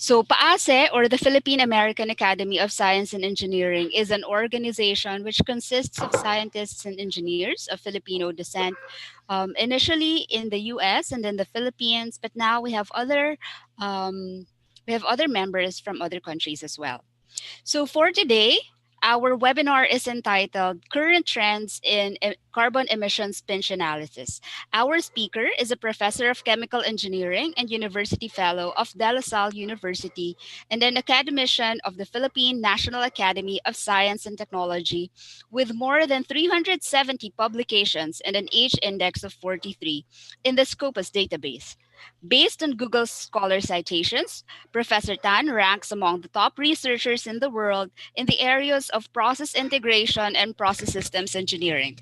So PAASE, or the Philippine American Academy of Science and Engineering, is an organization which consists of scientists and engineers of Filipino descent, initially in the US and then the Philippines, but now um, we have other members from other countries as well. So for today, our webinar is entitled Current Trends in Carbon Emissions Pinch Analysis. Our speaker is a professor of chemical engineering and university fellow of De La Salle University and an academician of the Philippine National Academy of Science and Technology with more than 370 publications and an H index of 43 in the Scopus database. Based on Google Scholar citations, Professor Tan ranks among the top researchers in the world in the areas of process integration and process systems engineering.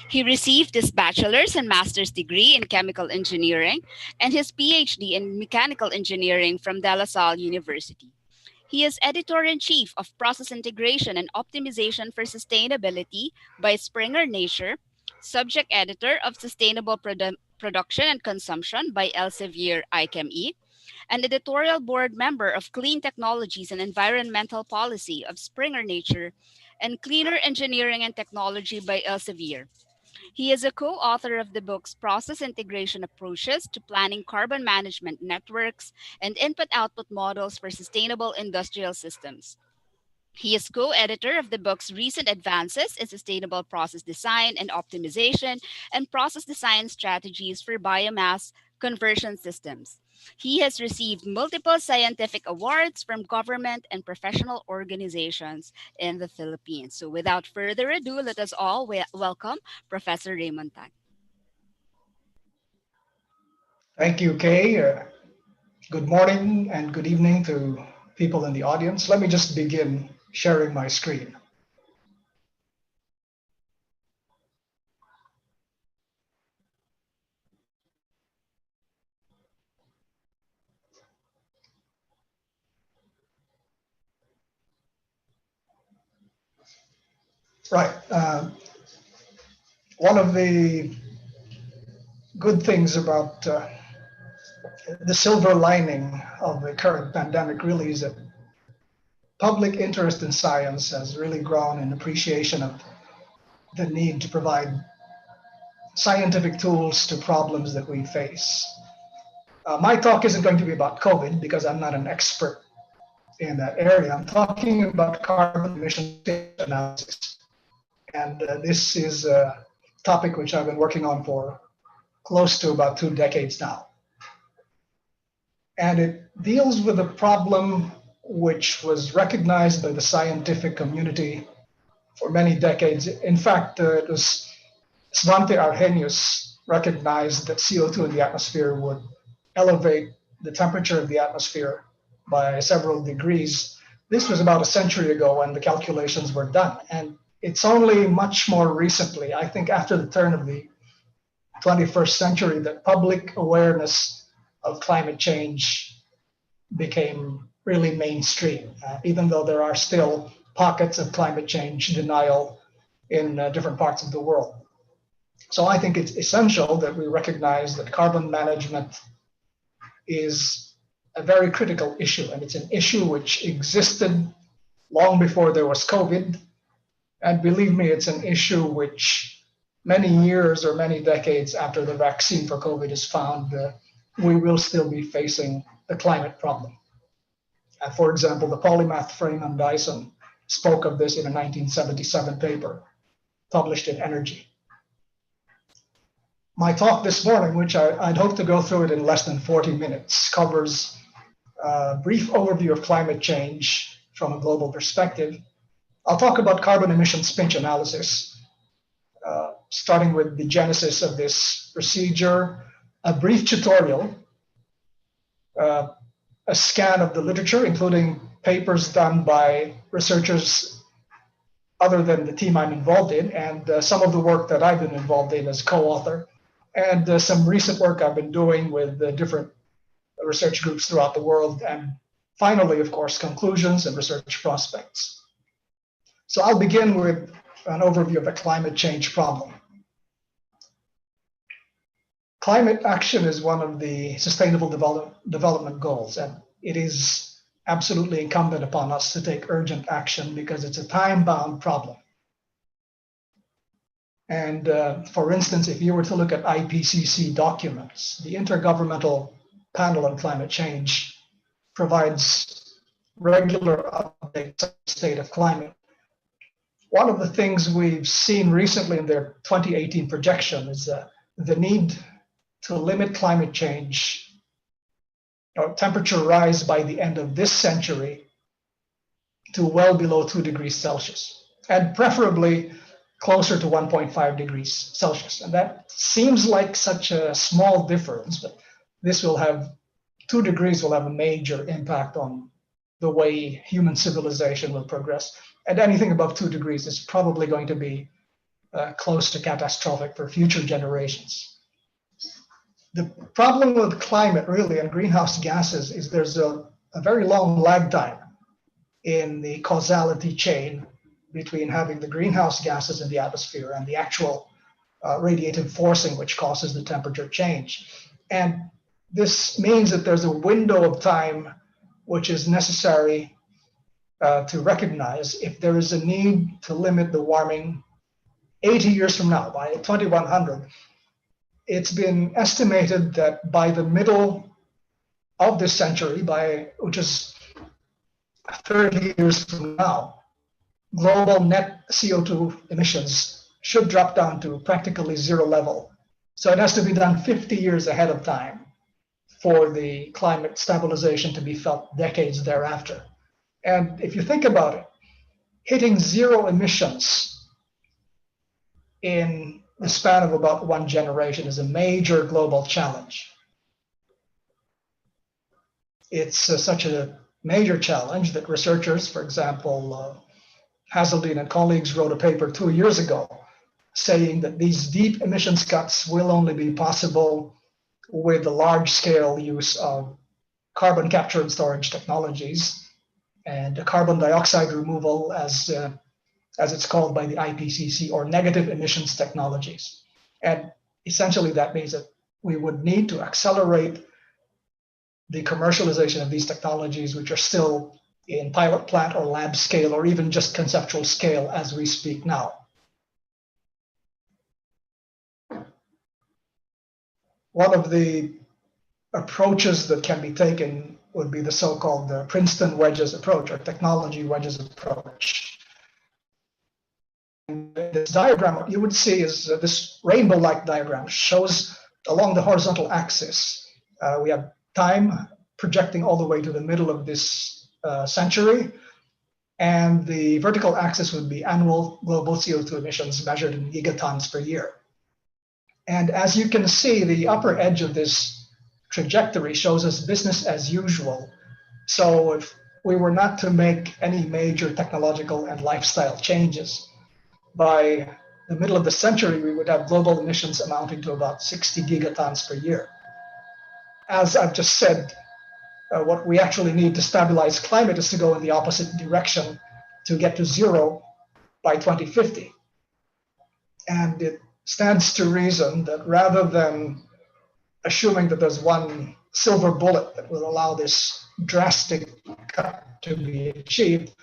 He received his bachelor's and master's degree in chemical engineering and his PhD in mechanical engineering from De La Salle University. He is editor-in-chief of Process Integration and Optimization for Sustainability by Springer Nature, subject editor of Sustainable Production and Consumption by Elsevier IChemE, and editorial board member of Clean Technologies and Environmental Policy of Springer Nature, and Cleaner Engineering and Technology by Elsevier. He is a co-author of the books Process Integration Approaches to Planning Carbon Management Networks and Input-Output Models for Sustainable Industrial Systems. He is co-editor of the books Recent Advances in Sustainable Process Design and Optimization and Process Design Strategies for Biomass Conversion Systems. He has received multiple scientific awards from government and professional organizations in the Philippines. So without further ado, let us all welcome Professor Raymond Tan. Thank you, Kay. Good morning and good evening to people in the audience. Let me just begin sharing my screen. Right. One of the good things about the silver lining of the current pandemic really is that public interest in science has really grown in appreciation of the need to provide scientific tools to problems that we face. My talk isn't going to be about COVID because I'm not an expert in that area. I'm talking about carbon emission analysis. And this is a topic which I've been working on for close to about 2 decades now. And it deals with a problem which was recognized by the scientific community for many decades. In fact, it was Svante Arrhenius recognized that CO2 in the atmosphere would elevate the temperature of the atmosphere by several degrees. This was about a century ago when the calculations were done. And it's only much more recently, I think after the turn of the 21st century, that public awareness of climate change became really mainstream, even though there are still pockets of climate change denial in different parts of the world. So I think it's essential that we recognize that carbon management is a very critical issue, and it's an issue which existed long before there was COVID. And believe me, it's an issue which many years or many decades after the vaccine for COVID is found, we will still be facing the climate problem. For example, the polymath Raymond Dyson spoke of this in a 1977 paper published in Energy. My talk this morning, which I'd hope to go through it in less than 40 minutes, covers a brief overview of climate change from a global perspective. I'll talk about carbon emissions pinch analysis, starting with the genesis of this procedure, a brief tutorial, a scan of the literature, including papers done by researchers other than the team I'm involved in, and some of the work that I've been involved in as co-author, and some recent work I've been doing with different research groups throughout the world, and finally, of course, conclusions and research prospects. So I'll begin with an overview of the climate change problem. Climate action is one of the sustainable development goals, and it is absolutely incumbent upon us to take urgent action because it's a time-bound problem. And for instance, if you were to look at IPCC documents, the Intergovernmental Panel on Climate Change provides regular updates on the state of climate. One of the things we've seen recently in their 2018 projection is the need to limit climate change or temperature rise by the end of this century to well below 2 degrees Celsius, and preferably closer to 1.5 degrees Celsius. And that seems like such a small difference, but this will have 2 degrees will have a major impact on the way human civilization will progress. And anything above 2 degrees is probably going to be close to catastrophic for future generations. The problem with climate, really, and greenhouse gases is there's a very long lag time in the causality chain between having the greenhouse gases in the atmosphere and the actual radiative forcing which causes the temperature change. And this means that there's a window of time which is necessary to recognize if there is a need to limit the warming 80 years from now, by 2100. It's been estimated that by the middle of this century, which is 30 years from now, global net CO2 emissions should drop down to practically zero level. So it has to be done 50 years ahead of time for the climate stabilization to be felt decades thereafter. And if you think about it, hitting zero emissions in the span of about one generation is a major global challenge. It's such a major challenge that researchers, for example, Hazeldine and colleagues wrote a paper 2 years ago saying that these deep emissions cuts will only be possible with the large-scale use of carbon capture and storage technologies and carbon dioxide removal, as it's called by the IPCC, or negative emissions technologies. And essentially that means that we would need to accelerate the commercialization of these technologies, which are still in pilot plant or lab scale, or even just conceptual scale as we speak now. One of the approaches that can be taken would be the so-called Princeton Wedges approach, or technology wedges approach. And this diagram, what you would see is this rainbow-like diagram shows along the horizontal axis, we have time projecting all the way to the middle of this century, and the vertical axis would be annual global CO2 emissions measured in gigatons per year. And as you can see, the upper edge of this trajectory shows us business as usual. So if we were not to make any major technological and lifestyle changes, by the middle of the century, we would have global emissions amounting to about 60 gigatons per year. As I've just said, what we actually need to stabilize climate is to go in the opposite direction to get to zero by 2050. And it stands to reason that rather than assuming that there's one silver bullet that will allow this drastic cut to be achieved,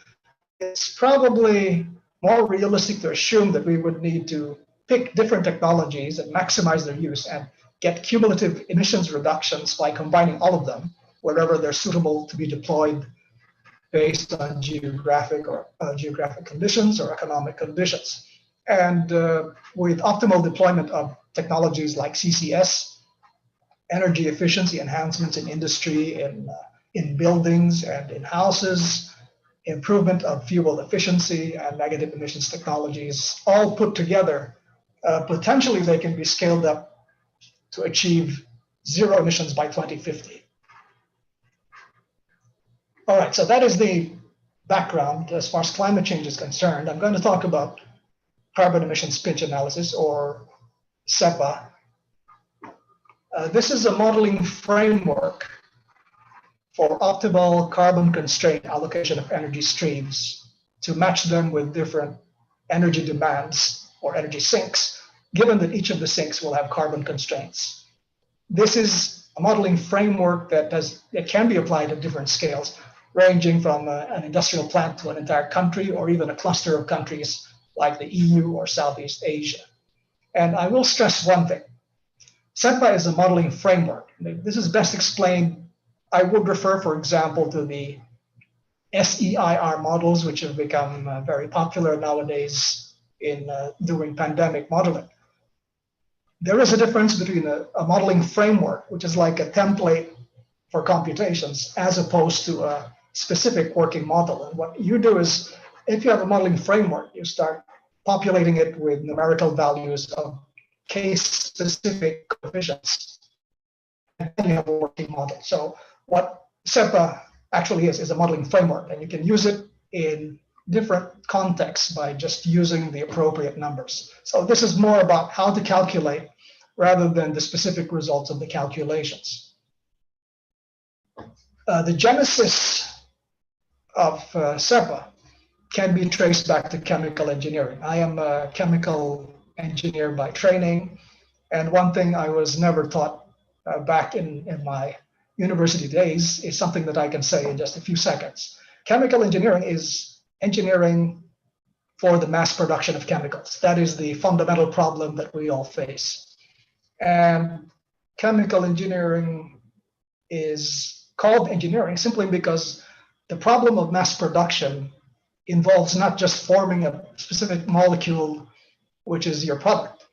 it's probably more realistic to assume that we would need to pick different technologies and maximize their use and get cumulative emissions reductions by combining all of them wherever they're suitable to be deployed based on geographic conditions or economic conditions. And with optimal deployment of technologies like CCS, energy efficiency enhancements in industry, in buildings and in houses, improvement of fuel efficiency and negative emissions technologies, all put together, potentially they can be scaled up to achieve zero emissions by 2050. All right, so that is the background as far as climate change is concerned. I'm going to talk about carbon emissions pinch analysis, or CEPA. This is a modeling framework for optimal carbon constraint allocation of energy streams to match them with different energy demands or energy sinks, given that each of the sinks will have carbon constraints. This is a modeling framework that can be applied at different scales. ranging from an industrial plant to an entire country or even a cluster of countries like the EU or Southeast Asia. And I will stress one thing. CEPA is a modeling framework. This is best explained. I would refer, for example, to the SEIR models, which have become very popular nowadays in doing pandemic modeling. There is a difference between a modeling framework, which is like a template for computations, as opposed to a specific working model. And what you do is, if you have a modeling framework, you start populating it with numerical values of case-specific coefficients, and then you have a working model. So what CEPA actually is a modeling framework, and you can use it in different contexts by just using the appropriate numbers. So this is more about how to calculate rather than the specific results of the calculations. The genesis of CEPA can be traced back to chemical engineering. I am a chemical engineer by training, and one thing I was never taught back in my university days is something that I can say in just a few seconds. Chemical engineering is engineering for the mass production of chemicals. That is the fundamental problem that we all face. And chemical engineering is called engineering simply because the problem of mass production involves not just forming a specific molecule, which is your product.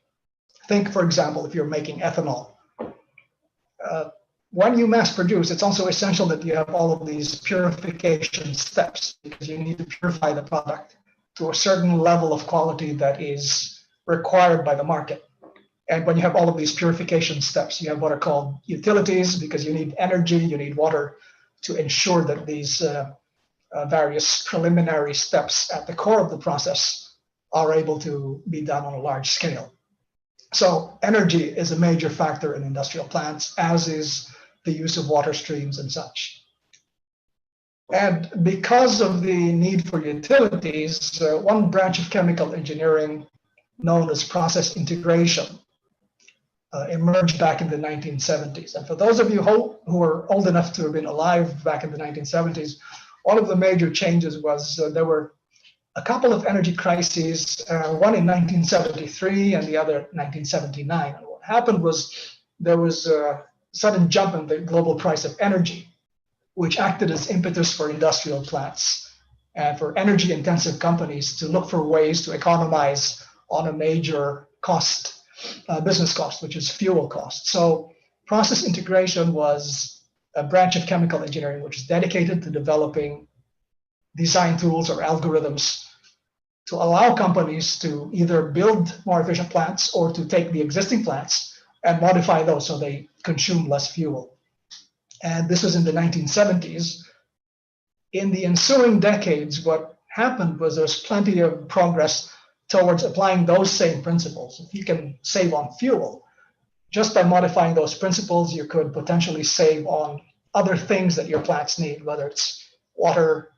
Think, for example, if you're making ethanol. When you mass produce, it's also essential that you have all of these purification steps, because you need to purify the product to a certain level of quality that is required by the market. And when you have all of these purification steps, you have what are called utilities, because you need energy, you need water to ensure that these various preliminary steps at the core of the process are able to be done on a large scale. So energy is a major factor in industrial plants, as is the use of water streams and such. And because of the need for utilities, one branch of chemical engineering known as process integration emerged back in the 1970s. And for those of you who are old enough to have been alive back in the 1970s, one of the major changes was there were a couple of energy crises, one in 1973 and the other in 1979. And what happened was there was a sudden jump in the global price of energy, which acted as impetus for industrial plants and for energy intensive companies to look for ways to economize on a major cost, business cost, which is fuel cost. So process integration was a branch of chemical engineering which is dedicated to developing design tools or algorithms to allow companies to either build more efficient plants or to take the existing plants and modify those so they consume less fuel. And this was in the 1970s. In the ensuing decades, what happened was there's plenty of progress towards applying those same principles. If you can save on fuel, just by modifying those principles, you could potentially save on other things that your plants need, whether it's water,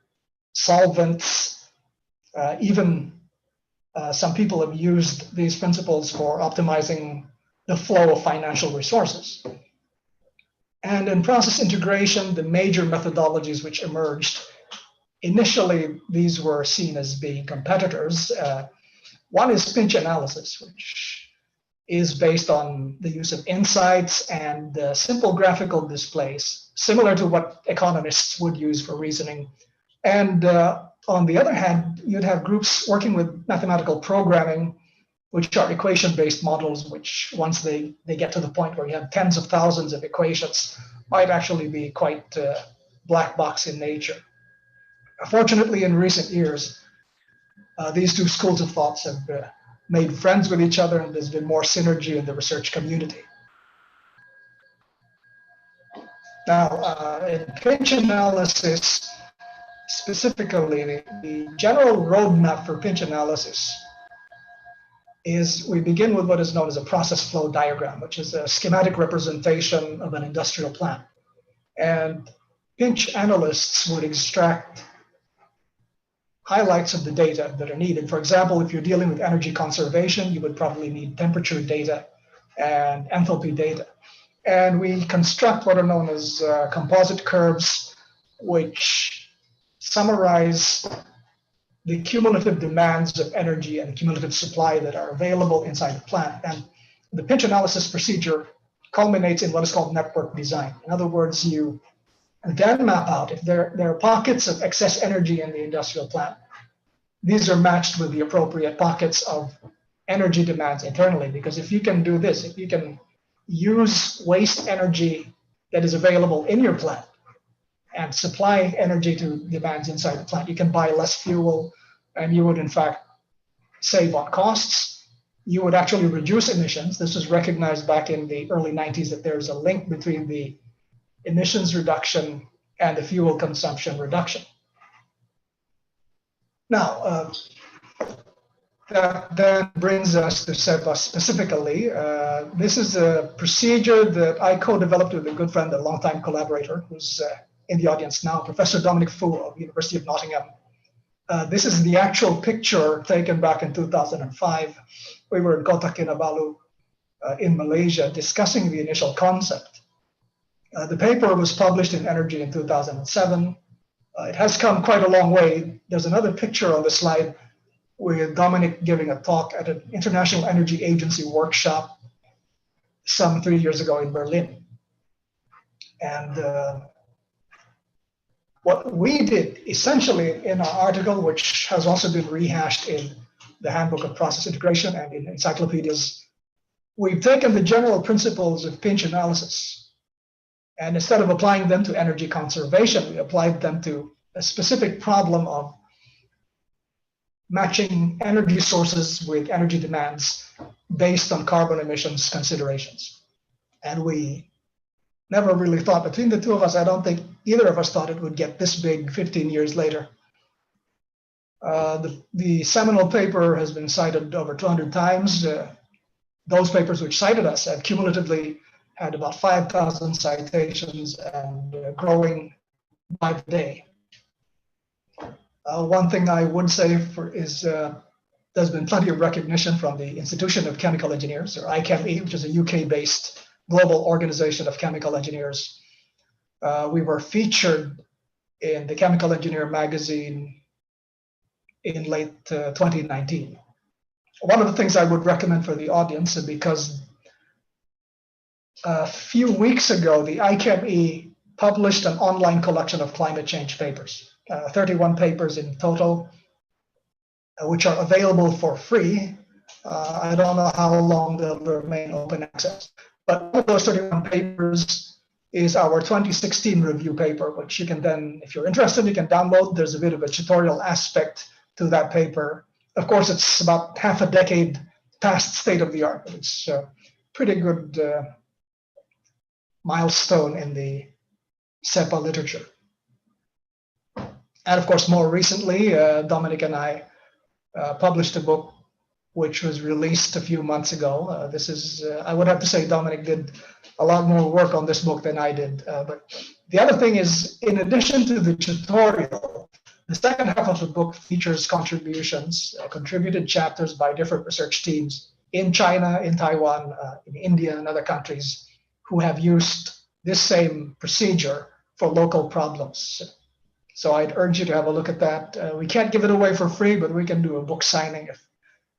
solvents, even some people have used these principles for optimizing the flow of financial resources. And in process integration, the major methodologies which emerged, initially these were seen as being competitors. One is pinch analysis, which is based on the use of insights and simple graphical displays, similar to what economists would use for reasoning. And on the other hand, you'd have groups working with mathematical programming, which are equation-based models, which once they get to the point where you have tens of thousands of equations, might actually be quite black box in nature. Fortunately, in recent years, these two schools of thoughts have made friends with each other, and there's been more synergy in the research community. Now, in pinch analysis, specifically, the general roadmap for pinch analysis is we begin with what is known as a process flow diagram, which is a schematic representation of an industrial plant. And pinch analysts would extract highlights of the data that are needed. For example, if you're dealing with energy conservation, you would probably need temperature data and enthalpy data. And we construct what are known as composite curves, which summarize the cumulative demands of energy and cumulative supply that are available inside the plant. And the pinch analysis procedure culminates in what is called network design. In other words, you then map out if there are pockets of excess energy in the industrial plant. These are matched with the appropriate pockets of energy demands internally, because if you can do this, if you can use waste energy that is available in your plant and supply energy to demands inside the plant, you can buy less fuel, and you would in fact save on costs. You would actually reduce emissions. This was recognized back in the early 90s that there's a link between the emissions reduction and the fuel consumption reduction. Now, that then brings us to CEPA specifically. This is a procedure that I co-developed with a good friend, a longtime collaborator, who's in the audience now, Professor Dominic Foo of University of Nottingham. This is the actual picture taken back in 2005. We were in Kota Kinabalu in Malaysia discussing the initial concept. The paper was published in Energy in 2007. It has come quite a long way. There's another picture on the slide with Dominic giving a talk at an International Energy Agency workshop some 3 years ago in Berlin. And what we did essentially in our article, which has also been rehashed in the Handbook of Process Integration and in encyclopedias, we've taken the general principles of pinch analysis, and instead of applying them to energy conservation, we applied them to a specific problem of matching energy sources with energy demands based on carbon emissions considerations. And we never really thought, between the two of us, I don't think either of us thought it would get this big 15 years later. The seminal paper has been cited over 200 times. Those papers which cited us have cumulatively had about 5,000 citations and growing by the day. One thing I would say is there's been plenty of recognition from the Institution of Chemical Engineers, or ICHEME, which is a UK-based global organization of chemical engineers. We were featured in the Chemical Engineer magazine in late 2019. One of the things I would recommend for the audience, because a few weeks ago, the ICHEME published an online collection of climate change papers, 31 papers in total, which are available for free. I don't know how long they'll remain open access, but one of those 31 papers is our 2016 review paper, which you can then, if you're interested, you can download. There's a bit of a tutorial aspect to that paper. Of course, it's about half a decade past state of the art, but it's a pretty good milestone in the CEPA literature. And of course, more recently, Dominic and I published a book which was released a few months ago. This is, I would have to say, Dominic did a lot more work on this book than I did. But the other thing is, in addition to the tutorial, the second half of the book features contributions, contributed chapters by different research teams in China, in Taiwan, in India, and other countries who have used this same procedure for local problems. So I'd urge you to have a look at that. We can't give it away for free, but we can do a book signing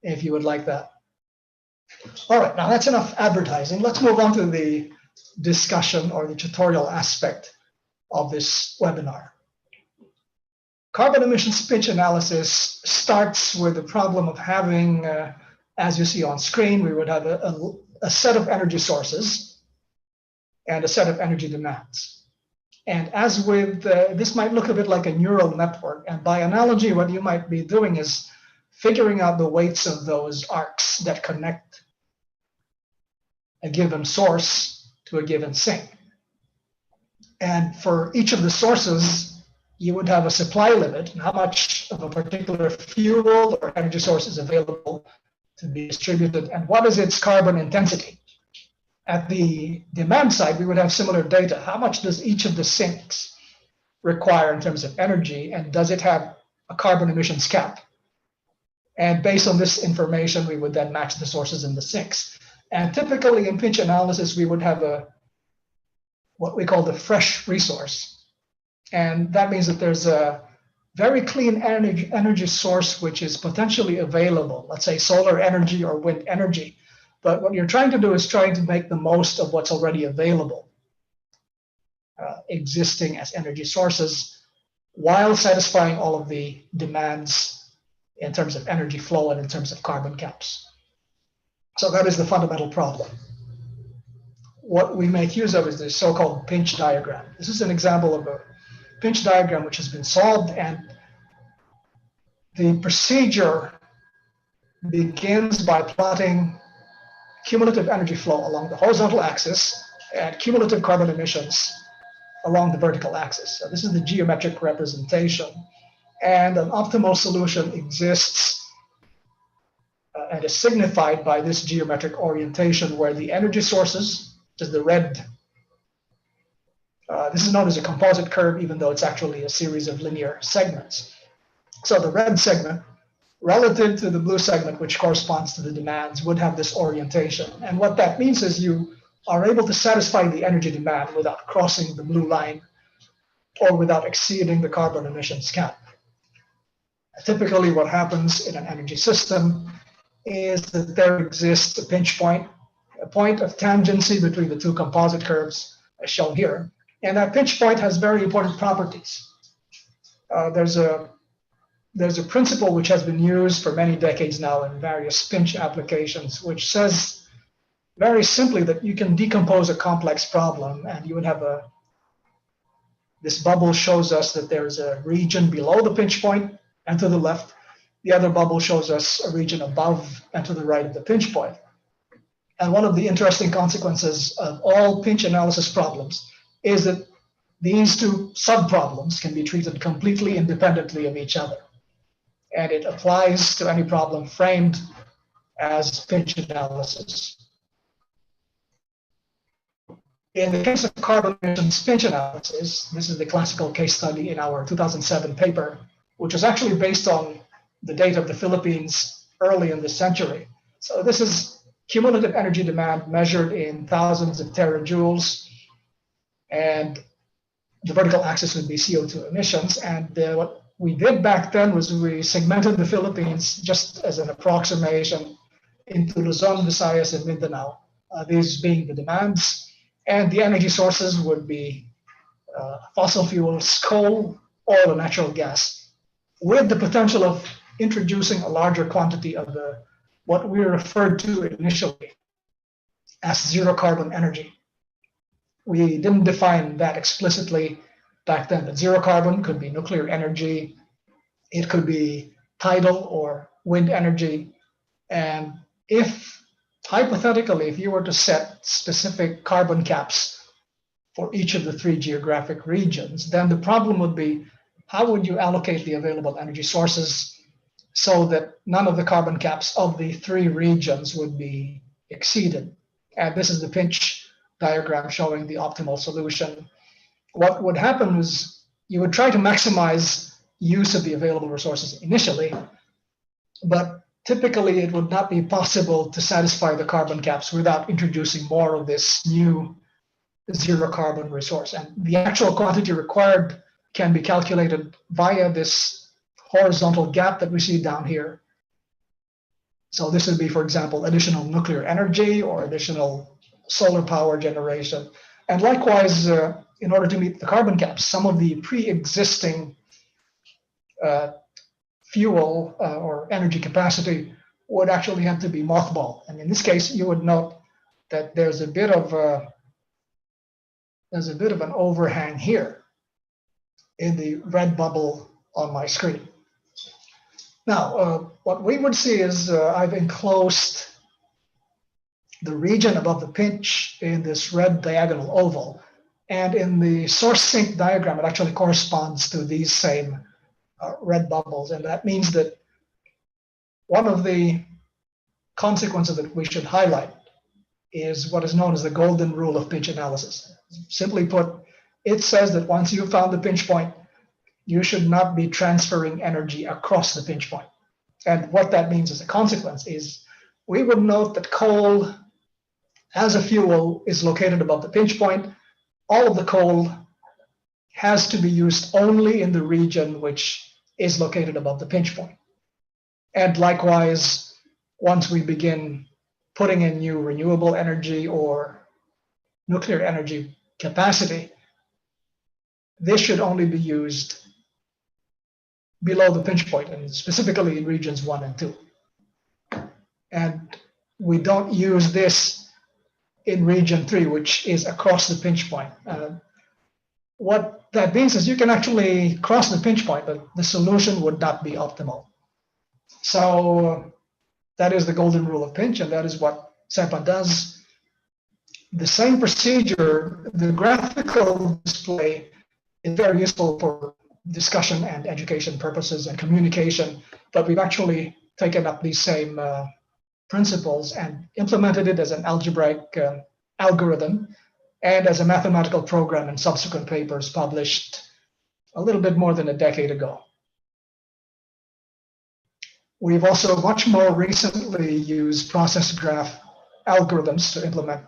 if you would like that. All right, now that's enough advertising. Let's move on to the discussion or the tutorial aspect of this webinar. Carbon emissions pinch analysis starts with the problem of having, as you see on screen, we would have a set of energy sources and a set of energy demands. And as with, this might look a bit like a neural network. And by analogy, what you might be doing is figuring out the weights of those arcs that connect a given source to a given sink. And for each of the sources, you would have a supply limit, how much of a particular fuel or energy source is available to be distributed, and what is its carbon intensity. At the demand side, we would have similar data. How much does each of the sinks require in terms of energy, and does it have a carbon emissions cap? And based on this information, we would then match the sources in the sinks. And typically in pinch analysis, we would have what we call the fresh resource. And that means that there's a very clean energy source which is potentially available, let's say solar energy or wind energy. But what you're trying to do is trying to make the most of what's already available, existing as energy sources, while satisfying all of the demands in terms of energy flow and in terms of carbon caps. So that is the fundamental problem. What we make use of is the so-called pinch diagram. This is an example of a pinch diagram which has been solved, and the procedure begins by plotting cumulative energy flow along the horizontal axis and cumulative carbon emissions along the vertical axis. So this is the geometric representation, and an optimal solution exists and is signified by this geometric orientation where the energy sources, which is the red, this is known as a composite curve, even though it's actually a series of linear segments. So the red segment, relative to the blue segment, which corresponds to the demands, would have this orientation. And what that means is you are able to satisfy the energy demand without crossing the blue line or without exceeding the carbon emissions cap. Typically, what happens in an energy system is that there exists a pinch point, a point of tangency between the two composite curves, as shown here. And that pinch point has very important properties. There's a principle which has been used for many decades now in various pinch applications, which says very simply that you can decompose a complex problem, and you would have this bubble shows us that there's a region below the pinch point and to the left. The other bubble shows us a region above and to the right of the pinch point. And one of the interesting consequences of all pinch analysis problems is that these two sub-problems can be treated completely independently of each other. And it applies to any problem framed as pinch analysis. In the case of carbon emissions pinch analysis, this is the classical case study in our 2007 paper, which was actually based on the data of the Philippines early in the century. So this is cumulative energy demand measured in thousands of terajoules, and the vertical axis would be CO2 emissions. And what we did back then was we segmented the Philippines just as an approximation into Luzon, Visayas, and Mindanao, these being the demands. And the energy sources would be fossil fuels, coal, oil, and natural gas, with the potential of introducing a larger quantity of what we referred to initially as zero carbon energy. We didn't define that explicitly back then, but zero carbon could be nuclear energy, it could be tidal or wind energy. And if, hypothetically, if you were to set specific carbon caps for each of the three geographic regions, then the problem would be, how would you allocate the available energy sources so that none of the carbon caps of the three regions would be exceeded? And this is the pinch diagram showing the optimal solution. What would happen is you would try to maximize use of the available resources initially, but typically it would not be possible to satisfy the carbon caps without introducing more of this new zero carbon resource. And the actual quantity required can be calculated via this horizontal gap that we see down here. So this would be, for example, additional nuclear energy or additional solar power generation. And likewise, in order to meet the carbon caps, some of the pre-existing fuel or energy capacity would actually have to be mothballed. And in this case, you would note that there's a bit of an overhang here in the red bubble on my screen. Now, what we would see is I've enclosed the region above the pinch in this red diagonal oval. And in the source sink diagram, it actually corresponds to these same red bubbles. And that means that one of the consequences that we should highlight is what is known as the golden rule of pinch analysis. Simply put, it says that once you've found the pinch point, you should not be transferring energy across the pinch point. And what that means as a consequence is we would note that coal as a fuel is located above the pinch point. All of the coal has to be used only in the region which is located above the pinch point. And likewise, once we begin putting in new renewable energy or nuclear energy capacity, this should only be used below the pinch point, and specifically in regions 1 and 2. And we don't use this in region 3, which is across the pinch point. What that means is you can actually cross the pinch point, but the solution would not be optimal. So that is the golden rule of pinch, and that is what CEPA does. The same procedure, the graphical display, is very useful for discussion and education purposes and communication, but we've actually taken up these same principles and implemented it as an algebraic algorithm and as a mathematical program in subsequent papers published a little bit more than a decade ago. We've also much more recently used process graph algorithms to implement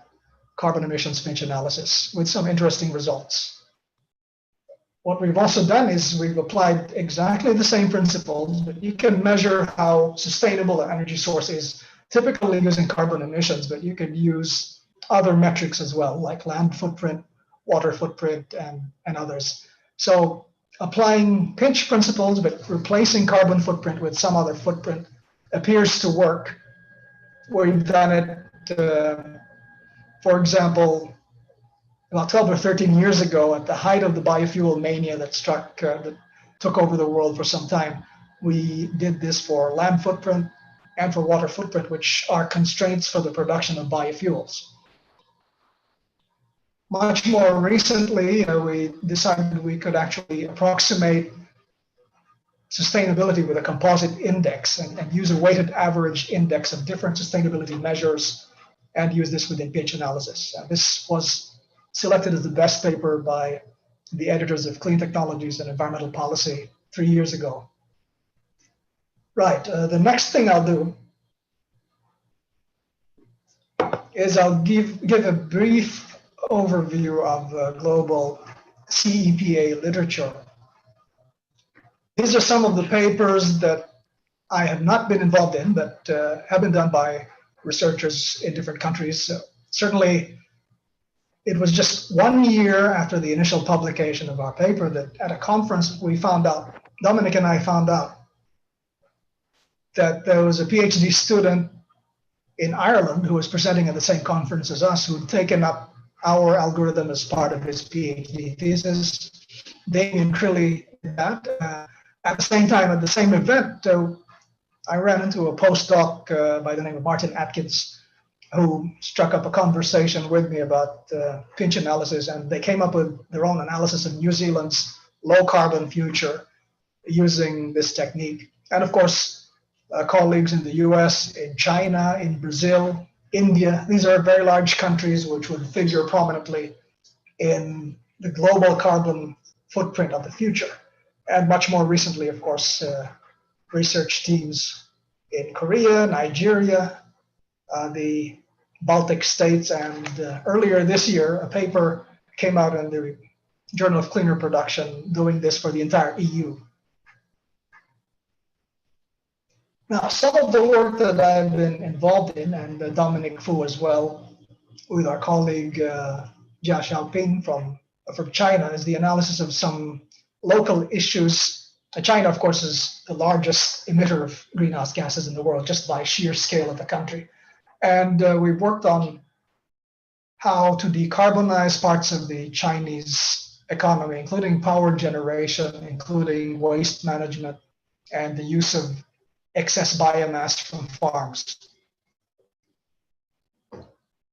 carbon emissions pinch analysis with some interesting results. What we've also done is we've applied exactly the same principles, but you can measure how sustainable an energy source is, typically using carbon emissions, but you could use other metrics as well, like land footprint, water footprint, and others. So applying pinch principles, but replacing carbon footprint with some other footprint appears to work. We've done it, for example, about 12 or 13 years ago, at the height of the biofuel mania that took over the world for some time. We did this for land footprint and for water footprint, which are constraints for the production of biofuels. Much more recently, we decided we could actually approximate sustainability with a composite index and use a weighted average index of different sustainability measures and use this within pinch analysis. This was selected as the best paper by the editors of Clean Technologies and Environmental Policy 3 years ago. Right, the next thing I'll do is I'll give a brief overview of global CEPA literature. These are some of the papers that I have not been involved in, but have been done by researchers in different countries. So certainly, it was just 1 year after the initial publication of our paper that at a conference we found out, Dominic and I found out, that there was a PhD student in Ireland who was presenting at the same conference as us, who'd taken up our algorithm as part of his PhD thesis. Damien Crilly did that. At the same time, at the same event, I ran into a postdoc by the name of Martin Atkins, who struck up a conversation with me about pinch analysis, and they came up with their own analysis of New Zealand's low carbon future using this technique. And of course, colleagues in the US, in China, in Brazil, India, these are very large countries which would figure prominently in the global carbon footprint of the future. And much more recently, of course, research teams in Korea, Nigeria, the Baltic states, and earlier this year, a paper came out in the Journal of Cleaner Production doing this for the entire EU. Now, some of the work that I've been involved in, and Dominic Foo as well, with our colleague Jia Xiaoping from China, is the analysis of some local issues. China, of course, is the largest emitter of greenhouse gases in the world, just by sheer scale of the country. And we've worked on how to decarbonize parts of the Chinese economy, including power generation, including waste management, and the use of excess biomass from farms.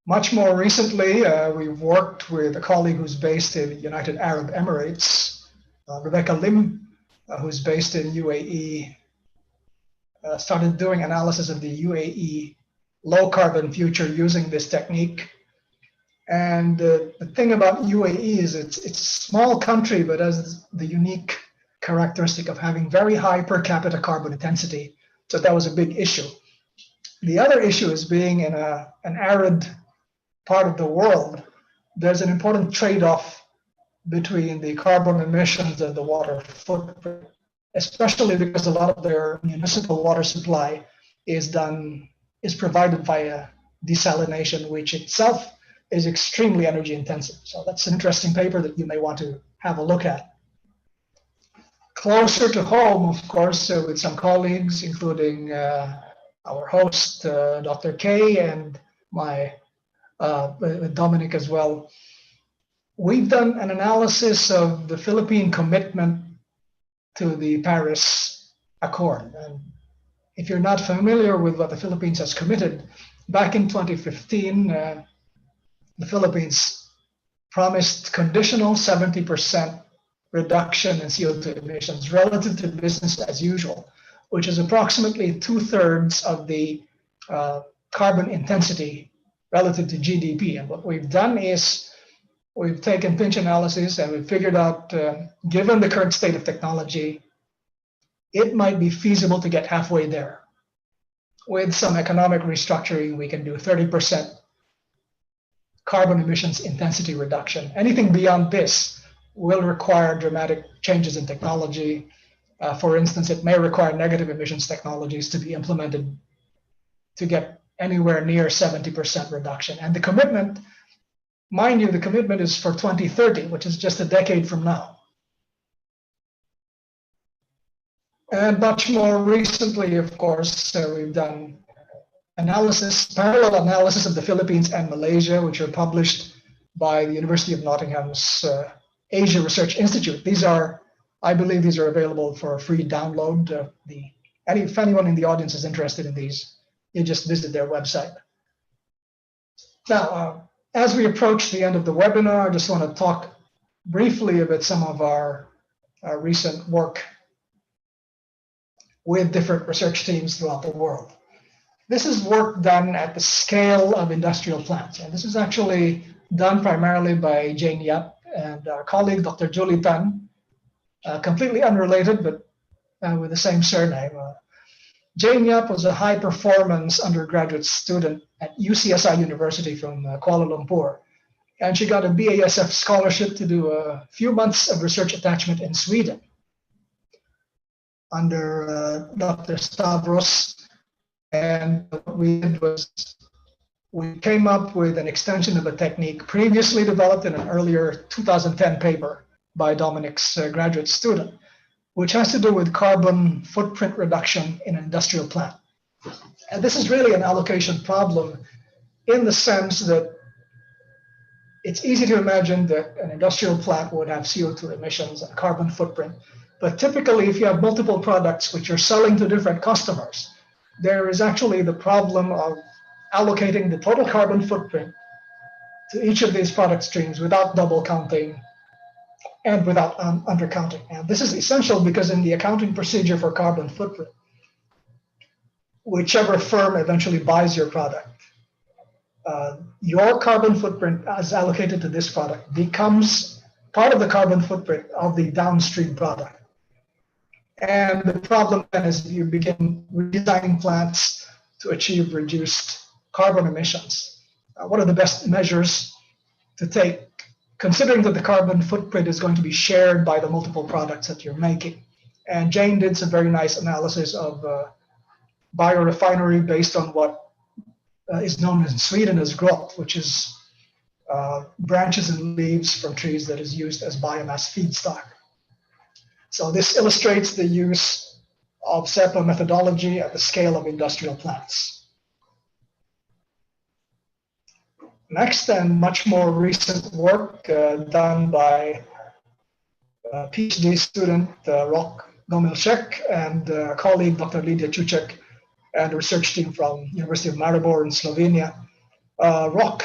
Much more recently, we've worked with a colleague who's based in the United Arab Emirates, Rebecca Lim, who's based in UAE, started doing analysis of the UAE low carbon future using this technique. And the thing about UAE is it's a small country, but has the unique characteristic of having very high per capita carbon intensity. So that was a big issue. The other issue is being in an arid part of the world, there's an important trade-off between the carbon emissions and the water footprint. especially because a lot of their municipal water supply is provided via desalination, which itself is extremely energy intensive. So that's an interesting paper that you may want to have a look at. Closer to home, of course, with some colleagues, including our host, Dr. K, and my Dominic as well, we've done an analysis of the Philippine commitment to the Paris Accord. And if you're not familiar with what the Philippines has committed, back in 2015, the Philippines promised conditional 70% reduction in CO2 emissions relative to business as usual, which is approximately 2/3 of the carbon intensity relative to GDP. And what we've done is we've taken pinch analysis and we've figured out, given the current state of technology, it might be feasible to get halfway there. With some economic restructuring, we can do 30% carbon emissions intensity reduction. Anything beyond this will require dramatic changes in technology. For instance, it may require negative emissions technologies to be implemented to get anywhere near 70% reduction. And the commitment, mind you, the commitment is for 2030, which is just a decade from now. And much more recently, of course, we've done parallel analysis of the Philippines and Malaysia, which are published by the University of Nottingham's Asia Research Institute. I believe these are available for free download. If anyone in the audience is interested in these, you just visit their website. Now, as we approach the end of the webinar, I just want to talk briefly about some of our recent work with different research teams throughout the world. This is work done at the scale of industrial plants. And this is actually done primarily by Jane Yap and our colleague, Dr. Julie Tan, completely unrelated, but with the same surname. Jane Yap was a high-performance undergraduate student at UCSI University from Kuala Lumpur. And she got a BASF scholarship to do a few months of research attachment in Sweden under Dr. Stavros. And what we did was we came up with an extension of a technique previously developed in an earlier 2010 paper by Dominic's graduate student, which has to do with carbon footprint reduction in an industrial plant. And this is really an allocation problem in the sense that it's easy to imagine that an industrial plant would have CO2 emissions and carbon footprint. But typically, if you have multiple products which you're selling to different customers, there is actually the problem of allocating the total carbon footprint to each of these product streams without double counting and without undercounting. And this is essential because in the accounting procedure for carbon footprint, whichever firm eventually buys your product, your carbon footprint as allocated to this product becomes part of the carbon footprint of the downstream product. And the problem then is you begin redesigning plants to achieve reduced carbon emissions. What are the best measures to take, considering that the carbon footprint is going to be shared by the multiple products that you're making? And Jane did some very nice analysis of biorefinery based on what is known in Sweden as growth, which is branches and leaves from trees that is used as biomass feedstock. So this illustrates the use of CEPA methodology at the scale of industrial plants. Next, and much more recent work done by PhD student Rok Gomilchek and colleague Dr. Lidia Čuček and a research team from University of Maribor in Slovenia. Rok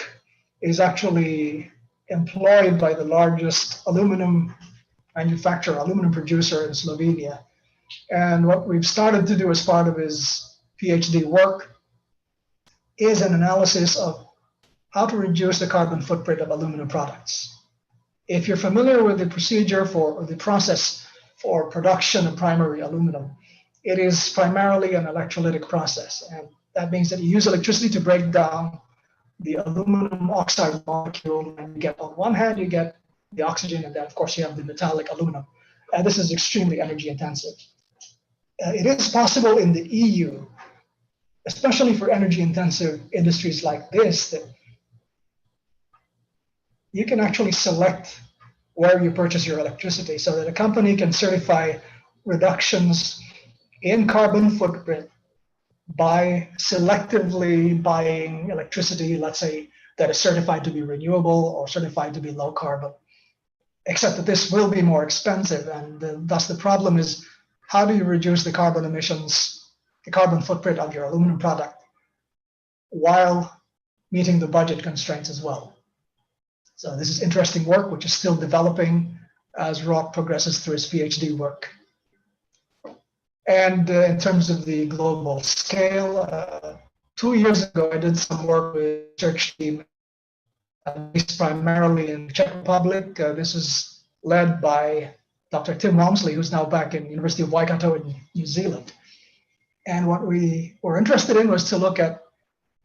is actually employed by the largest aluminum producer in Slovenia. And what we've started to do as part of his PhD work is an analysis of how to reduce the carbon footprint of aluminum products. If you're familiar with the procedure or the process for production of primary aluminum, it is primarily an electrolytic process. And that means that you use electricity to break down the aluminum oxide molecule. And you get, on one hand, you get the oxygen, and then of course you have the metallic aluminum. And this is extremely energy intensive. It is possible in the EU, especially for energy-intensive industries like this, that you can actually select where you purchase your electricity so that a company can certify reductions in carbon footprint by selectively buying electricity, let's say, that is certified to be renewable or certified to be low carbon. Except that this will be more expensive, and thus the problem is, how do you reduce the carbon emissions, the carbon footprint of your aluminum product while meeting the budget constraints as well? So this is interesting work, which is still developing as Rock progresses through his PhD work. And in terms of the global scale, 2 years ago, I did some work with a research team based primarily in the Czech Republic. This is led by Dr. Tim Walmsley, who's now back in University of Waikato in New Zealand. And what we were interested in was to look at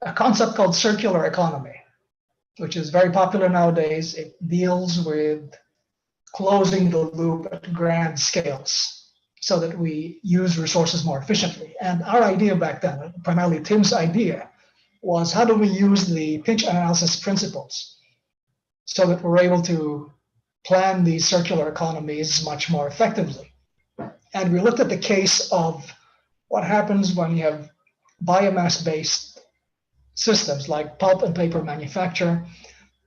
a concept called circular economy, which is very popular nowadays. It deals with closing the loop at grand scales so that we use resources more efficiently. And our idea back then, primarily Tim's idea, was how do we use the pinch analysis principles so that we're able to plan these circular economies much more effectively. And we looked at the case of what happens when you have biomass-based systems like pulp and paper manufacture,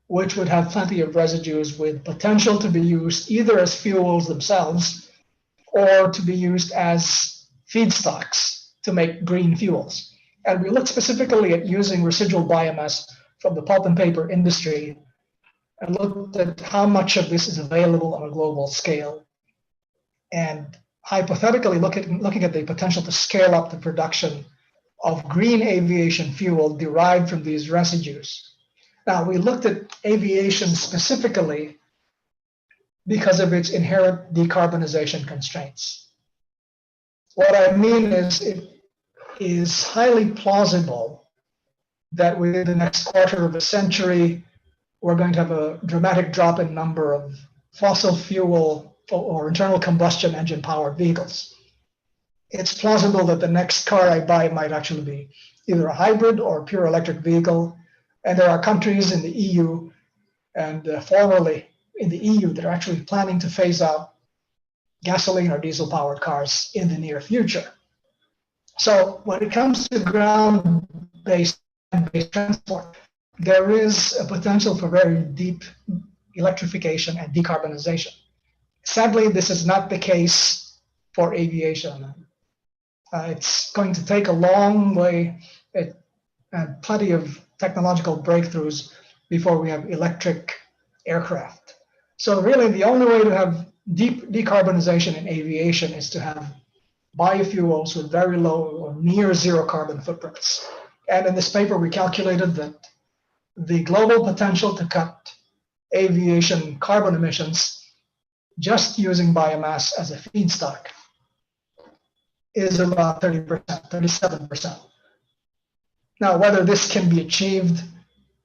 which would have plenty of residues with potential to be used either as fuels themselves or to be used as feedstocks to make green fuels. And we looked specifically at using residual biomass from the pulp and paper industry and looked at how much of this is available on a global scale, and hypothetically looking at the potential to scale up the production of green aviation fuel derived from these residues. Now, we looked at aviation specifically because of its inherent decarbonization constraints. What I mean is it is highly plausible that within the next quarter of a century, we're going to have a dramatic drop in number of fossil fuel or internal combustion engine powered vehicles. It's plausible that the next car I buy might actually be either a hybrid or a pure electric vehicle. And there are countries in the EU and formerly in the EU that are actually planning to phase out gasoline or diesel powered cars in the near future. So when it comes to ground-based transport, there is a potential for very deep electrification and decarbonization. Sadly, this is not the case for aviation. It's going to take a long way and plenty of technological breakthroughs before we have electric aircraft. So really, the only way to have deep decarbonization in aviation is to have biofuels with very low or near zero carbon footprints. And in this paper, we calculated that the global potential to cut aviation carbon emissions just using biomass as a feedstock is about 30%, 37%. Now, whether this can be achieved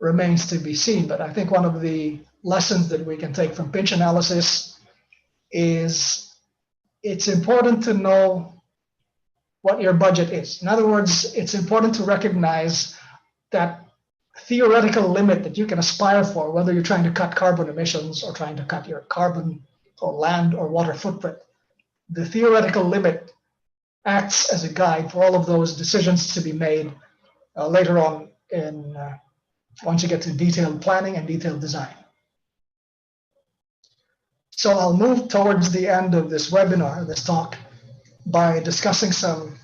remains to be seen, but I think one of the lessons that we can take from pinch analysis is it's important to know what your budget is. In other words, it's important to recognize that theoretical limit that you can aspire for, whether you're trying to cut carbon emissions or trying to cut your carbon or land or water footprint. The theoretical limit acts as a guide for all of those decisions to be made later on once you get to detailed planning and detailed design. So I'll move towards the end of this webinar, this talk, by discussing some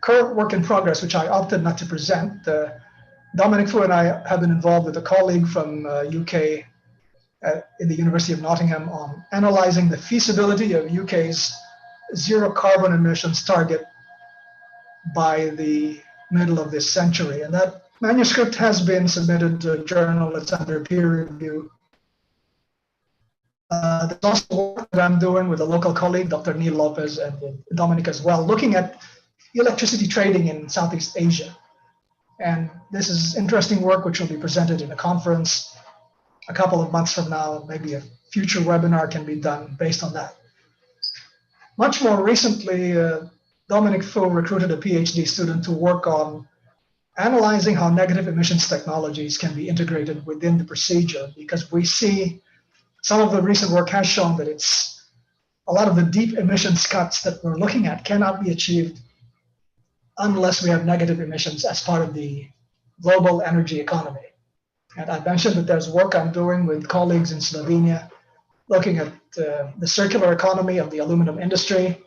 current work in progress, which I opted not to present. Dominic Foo and I have been involved with a colleague from UK in the University of Nottingham on analyzing the feasibility of UK's zero carbon emissions target by the middle of this century. And that manuscript has been submitted to a journal. It's under peer review. There's also work that I'm doing with a local colleague, Dr. Neil Lopez, and with Dominic as well, looking at electricity trading in Southeast Asia. And this is interesting work which will be presented in a conference a couple of months from now. Maybe a future webinar can be done based on that. Much more recently, Dominic Foo recruited a PhD student to work on analyzing how negative emissions technologies can be integrated within the procedure, because we see some of the recent work has shown that it's a lot of the deep emissions cuts that we're looking at cannot be achieved unless we have negative emissions as part of the global energy economy. And I mentioned that there's work I'm doing with colleagues in Slovenia looking at the circular economy of the aluminum industry.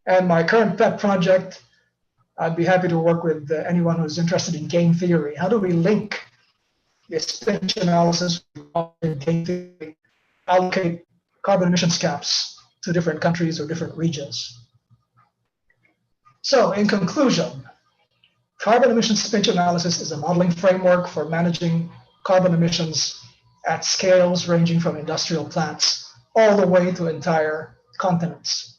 And my current pet project, I'd be happy to work with anyone who's interested in game theory. How do we link this pinch analysis with game theory, allocate carbon emissions caps to different countries or different regions? So in conclusion, carbon emissions pinch analysis is a modeling framework for managing carbon emissions at scales ranging from industrial plants all the way to entire continents.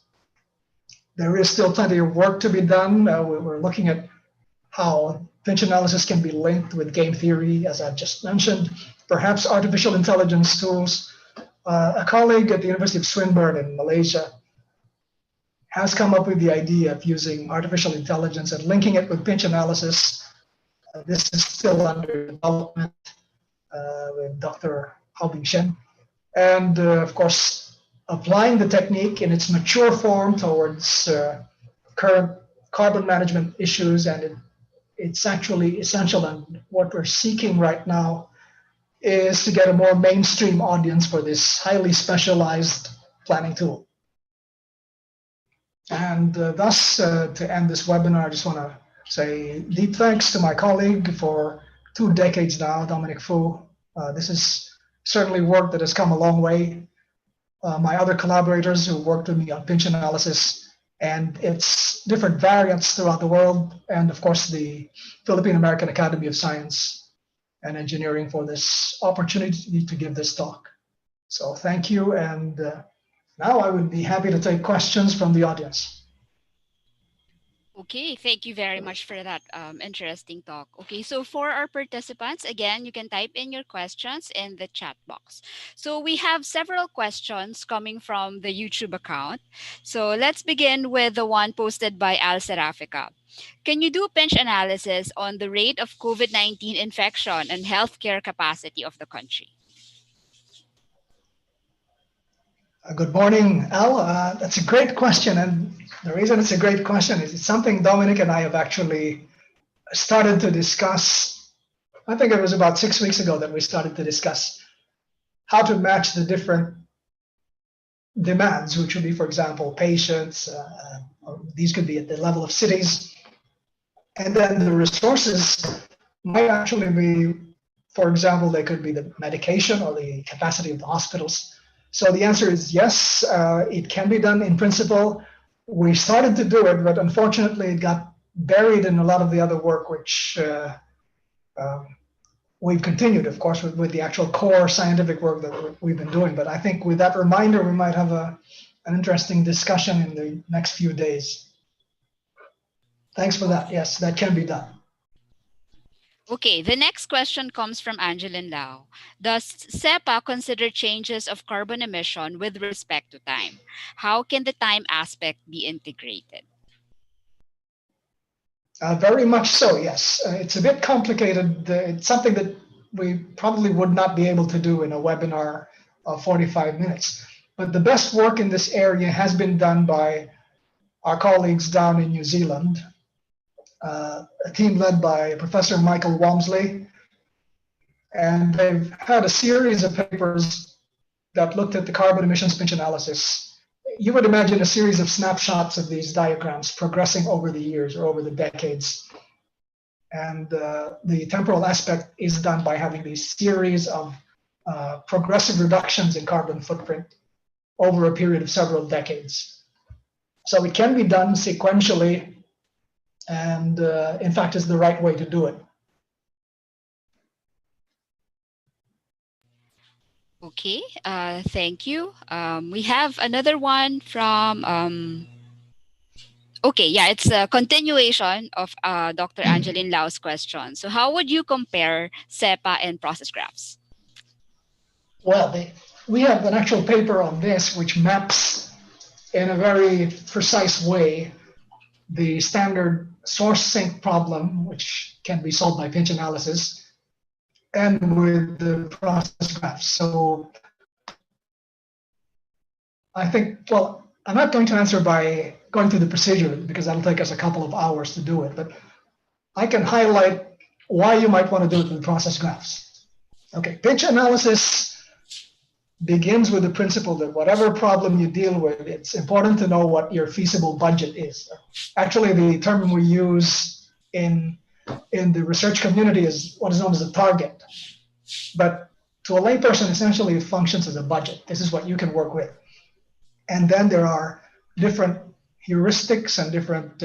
There is still plenty of work to be done. We're looking at how pinch analysis can be linked with game theory, as I've just mentioned, perhaps artificial intelligence tools. A colleague at the University of Swinburne in Malaysia has come up with the idea of using artificial intelligence and linking it with pinch analysis. This is still under development with Dr. Haobing Shen. And of course, applying the technique in its mature form towards current carbon management issues, and it's actually essential. And what we're seeking right now is to get a more mainstream audience for this highly specialized planning tool. And thus, to end this webinar, I just want to say deep thanks to my colleague for 2 decades now, Dominic Foo. This is certainly work that has come a long way. My other collaborators who worked with me on pinch analysis and its different variants throughout the world, and of course the Philippine American Academy of Science and Engineering for this opportunity to give this talk. So thank you, and now I would be happy to take questions from the audience. Okay, thank you very much for that interesting talk. Okay, so for our participants, again, you can type in your questions in the chat box. So we have several questions coming from the YouTube account. So let's begin with the one posted by Al Serafica. Can you do pinch analysis on the rate of COVID-19 infection and healthcare capacity of the country? Good morning, Al. That's a great question. And the reason it's a great question is it's something Dominic and I have actually started to discuss. I think it was about 6 weeks ago that we started to discuss how to match the different demands, which would be, for example, patients. These could be at the level of cities. And then the resources might actually be, for example, they could be the medication or the capacity of the hospitals. So the answer is yes, it can be done in principle. We started to do it, but unfortunately it got buried in a lot of the other work, which we've continued, of course, with the actual core scientific work that we've been doing. But I think with that reminder, we might have an interesting discussion in the next few days. Thanks for that. Yes, that can be done. Okay, the next question comes from Angeline Lau. Does CEPA consider changes of carbon emission with respect to time? How can the time aspect be integrated? Very much so, yes. It's a bit complicated. It's something that we probably would not be able to do in a webinar of 45 minutes. But the best work in this area has been done by our colleagues down in New Zealand. A team led by Professor Michael Walmsley, and they've had a series of papers that looked at the carbon emissions pinch analysis. You would imagine a series of snapshots of these diagrams progressing over the years or over the decades. And the temporal aspect is done by having these series of progressive reductions in carbon footprint over a period of several decades. So it can be done sequentially, and in fact is the right way to do it. Okay, thank you. We have another one from, okay, yeah, it's a continuation of Dr. Angeline Lau's question. So how would you compare CEPA and process graphs? Well, we have an actual paper on this which maps in a very precise way the standard source sink problem, which can be solved by pinch analysis, and with the process graphs. So I think, well, I'm not going to answer by going through the procedure because that'll take us a couple of hours to do it, but I can highlight why you might want to do it with process graphs. Okay, pinch analysis begins with the principle that whatever problem you deal with, it's important to know what your feasible budget is. Actually, the term we use in the research community is what is known as a target. But to a layperson, essentially, it functions as a budget. This is what you can work with. And then there are different heuristics and different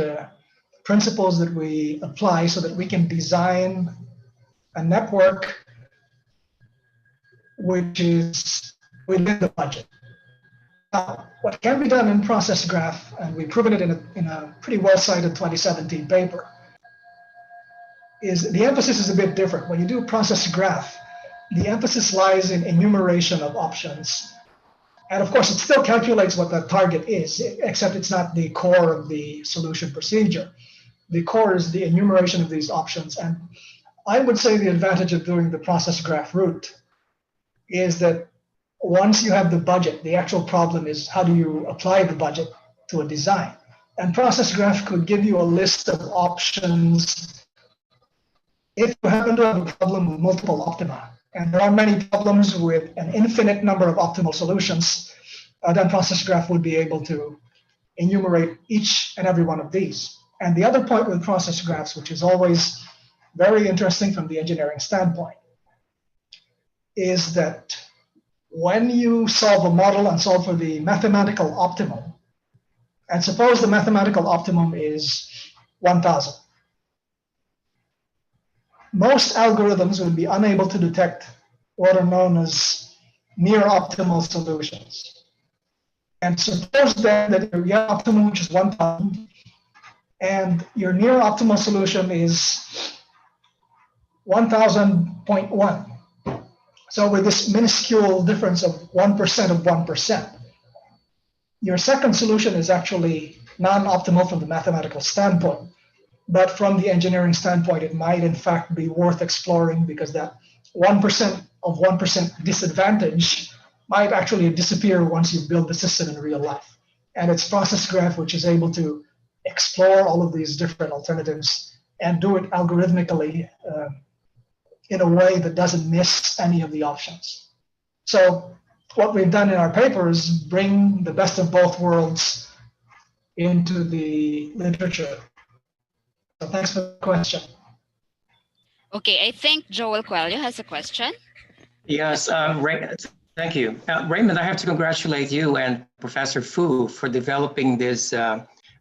principles that we apply so that we can design a network which is within the budget. Now, what can be done in process graph, and we've proven it in a pretty well-cited 2017 paper, is the emphasis is a bit different. When you do a process graph, the emphasis lies in enumeration of options. And of course, it still calculates what the target is, except it's not the core of the solution procedure. The core is the enumeration of these options. And I would say the advantage of doing the process graph route is that once you have the budget, the actual problem is how do you apply the budget to a design? And process graph could give you a list of options if you happen to have a problem with multiple optima. And there are many problems with an infinite number of optimal solutions, then process graph would be able to enumerate each and every one of these. And the other point with process graphs, which is always very interesting from the engineering standpoint, is that when you solve a model and solve for the mathematical optimum, and suppose the mathematical optimum is 1,000, most algorithms would be unable to detect what are known as near optimal solutions. And suppose then that your optimum, which is 1,000, and your near optimal solution is 1,000.1. So with this minuscule difference of 1% of 1%, your second solution is actually non-optimal from the mathematical standpoint. But from the engineering standpoint, it might in fact be worth exploring because that 1% of 1% disadvantage might actually disappear once you build the system in real life. And it's process graph which is able to explore all of these different alternatives and do it algorithmically in a way that doesn't miss any of the options. So what we've done in our paper is bring the best of both worlds into the literature. So thanks for the question. Okay, I think Joel Coelho has a question. Yes, thank you. Raymond, I have to congratulate you and Professor Foo for developing this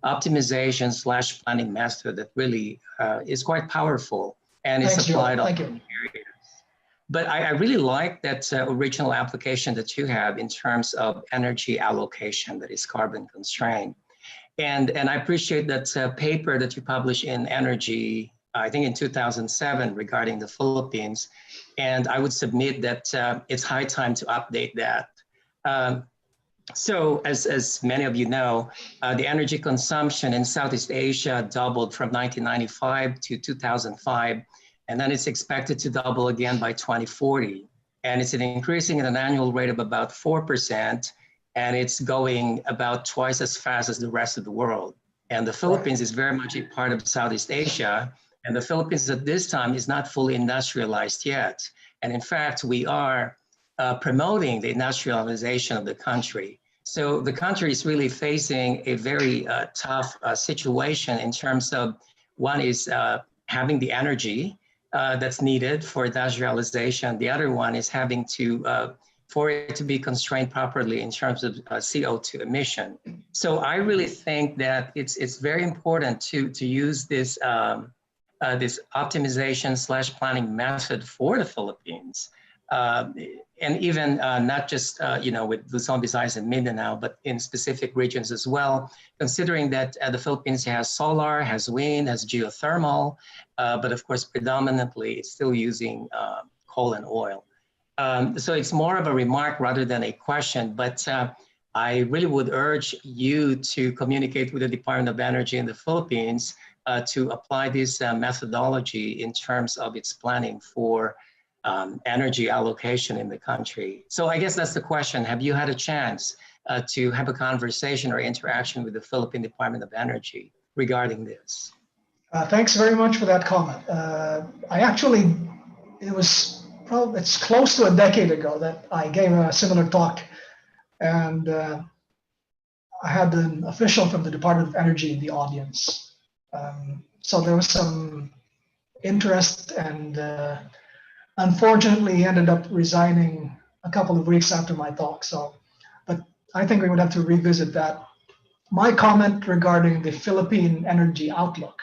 optimization/planning method that really is quite powerful and is applied on many areas. But I really like that original application that you have in terms of energy allocation that is carbon constrained. And I appreciate that paper that you published in Energy, I think in 2007, regarding the Philippines. And I would submit that it's high time to update that. So as many of you know, the energy consumption in Southeast Asia doubled from 1995 to 2005. And then it's expected to double again by 2040. And it's increasing at an annual rate of about 4%. And it's going about twice as fast as the rest of the world. And the Philippines is very much a part of Southeast Asia. And the Philippines at this time is not fully industrialized yet. And in fact, we are promoting the industrialization of the country. So the country is really facing a very tough situation in terms of, one is having the energy that's needed for industrialization. The other one is having to, for it to be constrained properly in terms of CO2 emission. So I really think that it's very important to use this this optimization/planning method for the Philippines, and even not just with Luzon, Visayas, and Mindanao, but in specific regions as well. Considering that the Philippines has solar, has wind, has geothermal, but of course predominantly it's still using coal and oil. So it's more of a remark rather than a question, but I really would urge you to communicate with the Department of Energy in the Philippines to apply this methodology in terms of its planning for energy allocation in the country. So I guess that's the question. Have you had a chance to have a conversation or interaction with the Philippine Department of Energy regarding this? Thanks very much for that comment. It's close to a decade ago that I gave a similar talk, and I had an official from the Department of Energy in the audience. So there was some interest, and unfortunately he ended up resigning a couple of weeks after my talk. But I think we would have to revisit that. My comment regarding the Philippine energy outlook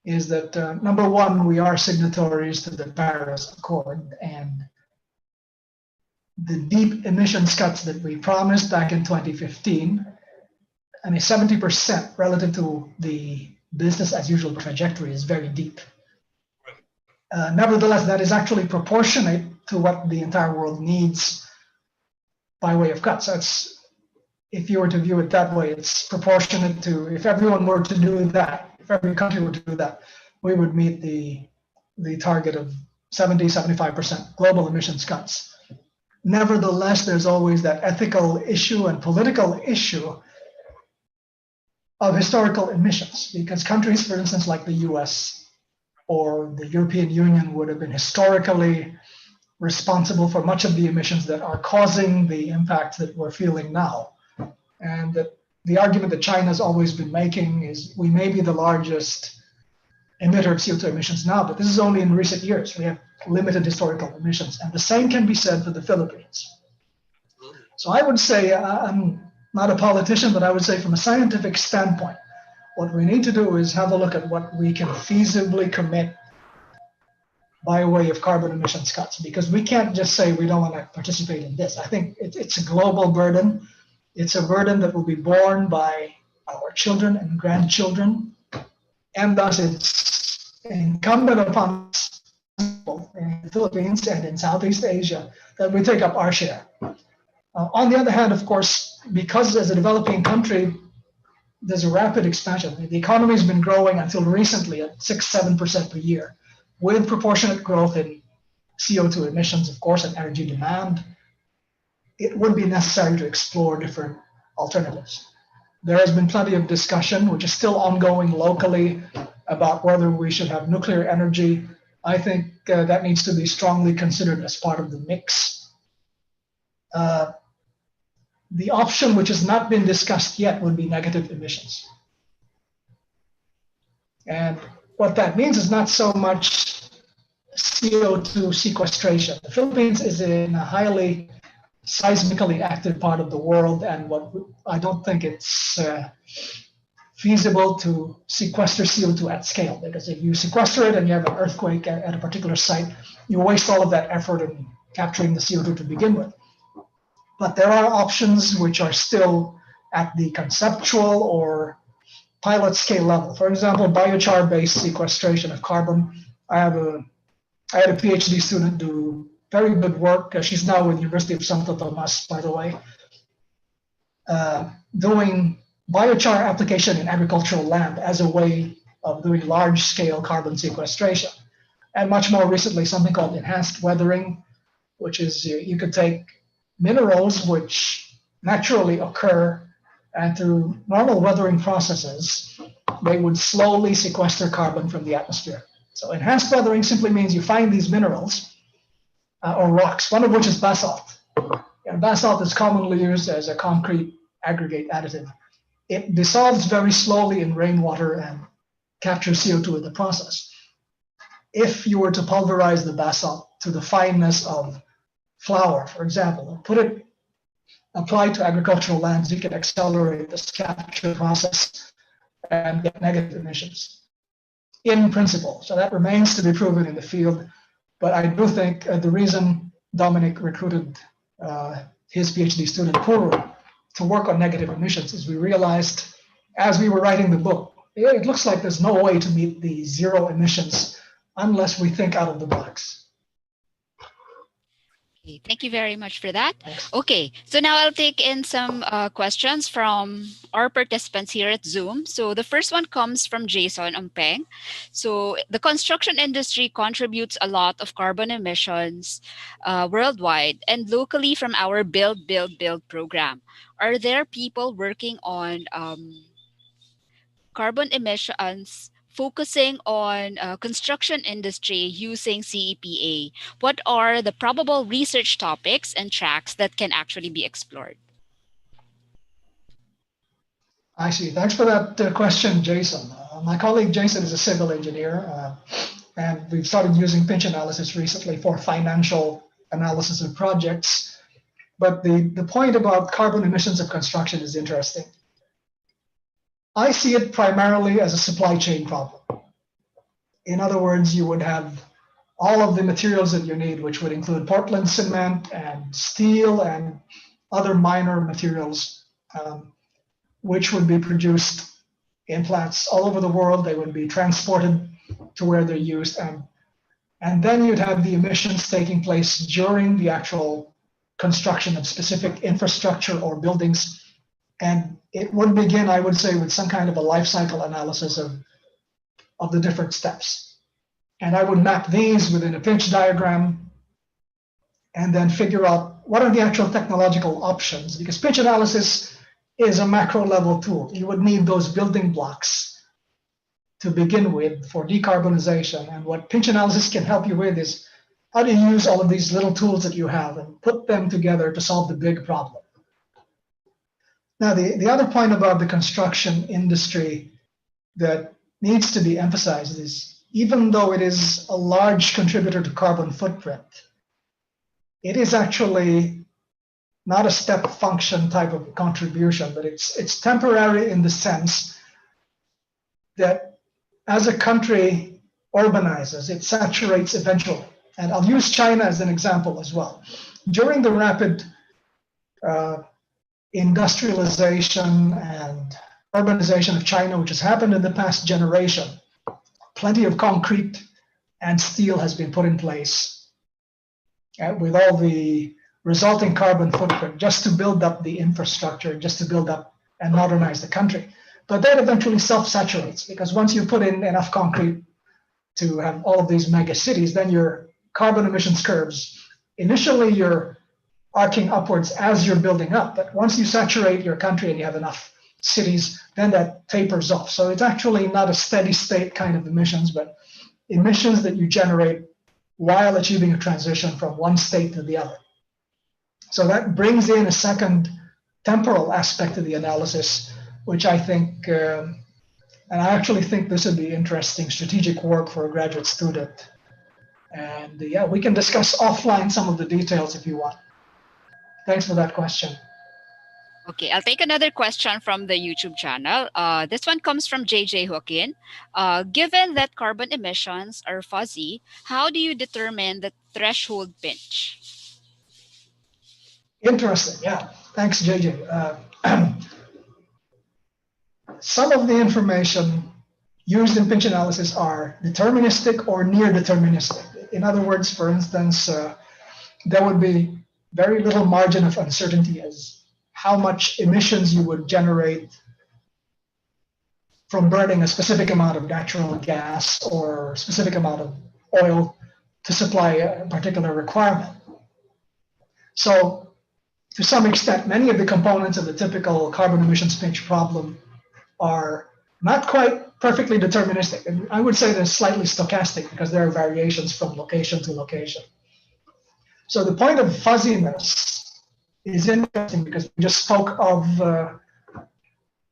is that number one, we are signatories to the Paris Accord, and the deep emissions cuts that we promised back in 2015, 70% relative to the business as usual trajectory is very deep. Nevertheless, that is actually proportionate to what the entire world needs by way of cuts. So if you were to view it that way, it's proportionate to, if everyone were to do that, if every country were to do that, we would meet the target of 70-75% global emissions cuts. Nevertheless, there's always that ethical issue and political issue of historical emissions, because countries, for instance, like the US or the European Union would have been historically responsible for much of the emissions that are causing the impacts that we're feeling now. And that the argument that China's always been making is we may be the largest emitter of CO2 emissions now, but this is only in recent years. We have limited historical emissions, and the same can be said for the Philippines. So I would say, I'm not a politician, but I would say from a scientific standpoint, what we need to do is have a look at what we can feasibly commit by way of carbon emissions cuts, because we can't just say we don't want to participate in this. I think it's a global burden. It's a burden that will be borne by our children and grandchildren, and thus it's incumbent upon us in the Philippines and in Southeast Asia that we take up our share. On the other hand, of course, because as a developing country, there's a rapid expansion. The economy has been growing until recently at 6-7% per year, with proportionate growth in CO2 emissions, of course, and energy demand. It would be necessary to explore different alternatives. There has been plenty of discussion, which is still ongoing locally, about whether we should have nuclear energy. I think that needs to be strongly considered as part of the mix. The option which has not been discussed yet would be negative emissions. And what that means is not so much CO2 sequestration. The Philippines is in a highly seismically active part of the world, and I don't think it's feasible to sequester CO2 at scale, because if you sequester it and you have an earthquake at a particular site, you waste all of that effort in capturing the CO2 to begin with. But there are options which are still at the conceptual or pilot scale level. For example, biochar-based sequestration of carbon. I had a PhD student do very good work. She's now with the University of Santo Tomas, by the way, doing biochar application in agricultural land as a way of doing large-scale carbon sequestration. And much more recently, something called enhanced weathering, which is you could take minerals which naturally occur, and through normal weathering processes, they would slowly sequester carbon from the atmosphere. So enhanced weathering simply means you find these minerals or rocks, one of which is basalt. And basalt is commonly used as a concrete aggregate additive. It dissolves very slowly in rainwater and captures CO2 in the process. If you were to pulverize the basalt to the fineness of flour, for example, and put it applied to agricultural lands, you can accelerate this capture process and get negative emissions in principle. So that remains to be proven in the field. But I do think the reason Dominic recruited his PhD student, Puru, to work on negative emissions is we realized as we were writing the book, it looks like there's no way to meet the zero emissions unless we think out of the box. Okay, thank you very much for that. Thanks. Okay, so now I'll take in some questions from our participants here at Zoom. So the first one comes from Jason Umpeng. So the construction industry contributes a lot of carbon emissions worldwide and locally from our Build program. Are there people working on carbon emissions focusing on construction industry using CEPA? What are the probable research topics and tracks that can actually be explored? I see. Thanks for that question, Jason. My colleague Jason is a civil engineer, and we've started using pinch analysis recently for financial analysis of projects. But the point about carbon emissions of construction is interesting. I see it primarily as a supply chain problem. In other words, you would have all of the materials that you need, which would include Portland cement and steel and other minor materials, which would be produced in plants all over the world. They would be transported to where they're used. And then you'd have the emissions taking place during the actual construction of specific infrastructure or buildings. And it would begin, I would say, with some kind of a life cycle analysis of the different steps. And I would map these within a pinch diagram and then figure out what are the actual technological options, because pinch analysis is a macro level tool. You would need those building blocks to begin with for decarbonization. And what pinch analysis can help you with is how do you use all of these little tools that you have and put them together to solve the big problem. Now, the other point about the construction industry that needs to be emphasized is even though it is a large contributor to carbon footprint, it is actually not a step function type of contribution, but it's temporary in the sense that as a country urbanizes, it saturates eventually. And I'll use China as an example as well. During the rapid industrialization and urbanization of China, which has happened in the past generation, plenty of concrete and steel has been put in place with all the resulting carbon footprint just to build up the infrastructure, just to build up and modernize the country. But that eventually self-saturates, because once you put in enough concrete to have all of these mega cities, then your carbon emissions curves, initially you're arcing upwards as you're building up. But once you saturate your country and you have enough cities, then that tapers off. So it's actually not a steady state kind of emissions, but emissions that you generate while achieving a transition from one state to the other. So that brings in a second temporal aspect of the analysis, which I think, and I actually think this would be interesting strategic work for a graduate student. And yeah, we can discuss offline some of the details if you want. Thanks for that question. Okay, I'll take another question from the YouTube channel. This one comes from JJ Joaquin. Given that carbon emissions are fuzzy, how do you determine the threshold pinch? Interesting, yeah. Thanks, JJ. Some of the information used in pinch analysis are deterministic or near deterministic. In other words, for instance, there would be very little margin of uncertainty as how much emissions you would generate from burning a specific amount of natural gas or a specific amount of oil to supply a particular requirement. So to some extent, many of the components of the typical carbon emissions pinch problem are not quite perfectly deterministic. And I would say they're slightly stochastic because there are variations from location to location. So the point of fuzziness is interesting because we just spoke of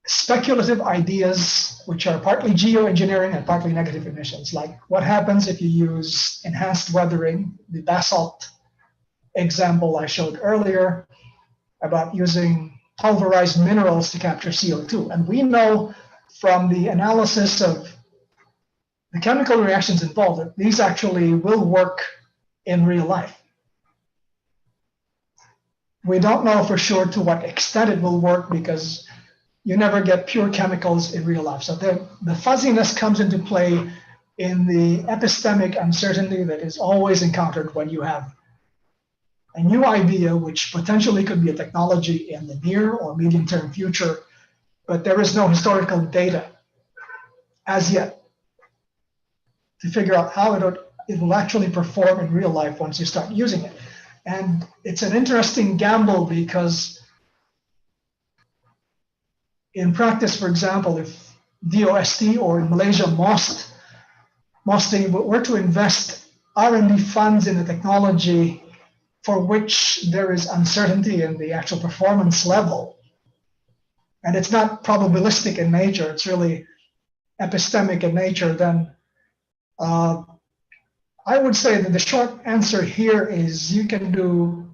speculative ideas, which are partly geoengineering and partly negative emissions. Like what happens if you use enhanced weathering, the basalt example I showed earlier about using pulverized minerals to capture CO2. And we know from the analysis of the chemical reactions involved that these actually will work in real life. We don't know for sure to what extent it will work because you never get pure chemicals in real life. So the fuzziness comes into play in the epistemic uncertainty that is always encountered when you have a new idea which potentially could be a technology in the near or medium term future, but there is no historical data as yet to figure out how it will actually perform in real life once you start using it. And it's an interesting gamble because in practice, for example, if DOST or in Malaysia, MOST were to invest R&D funds in a technology for which there is uncertainty in the actual performance level, and it's not probabilistic in nature, it's really epistemic in nature, then I would say that the short answer here is you can do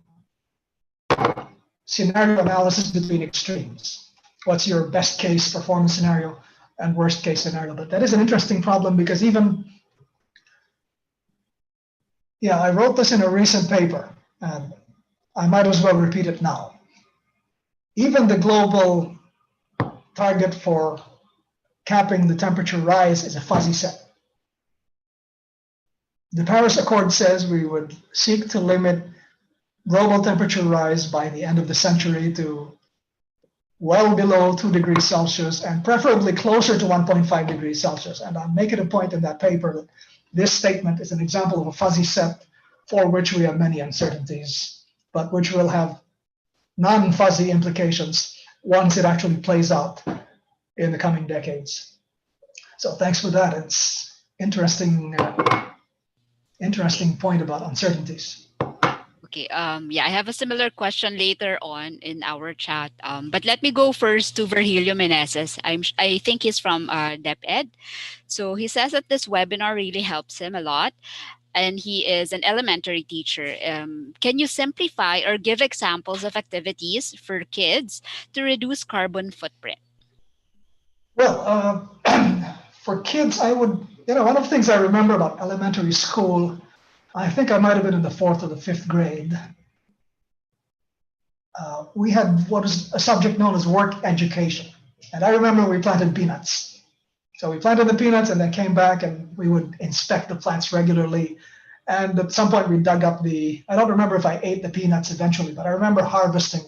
scenario analysis between extremes. What's your best case performance scenario and worst case scenario? But that is an interesting problem because I wrote this in a recent paper, and I might as well repeat it now. Even the global target for capping the temperature rise is a fuzzy set. The Paris Accord says we would seek to limit global temperature rise by the end of the century to well below 2 degrees Celsius and preferably closer to 1.5 degrees Celsius. And I'm making a point in that paper that this statement is an example of a fuzzy set for which we have many uncertainties, but which will have non-fuzzy implications once it actually plays out in the coming decades. So thanks for that. It's interesting point about uncertainties. Okay. Yeah, I have a similar question later on in our chat. But let me go first to Virgilio Meneses. I think he's from DepEd. So he says that this webinar really helps him a lot, and he is an elementary teacher. Can you simplify or give examples of activities for kids to reduce carbon footprint? Well, for kids, I would, one of the things I remember about elementary school, I think I might have been in the 4th or the 5th grade. We had what is a subject known as work education. And I remember we planted peanuts. So we planted the peanuts and then came back and we would inspect the plants regularly. And at some point we dug up I don't remember if I ate the peanuts eventually, but I remember harvesting.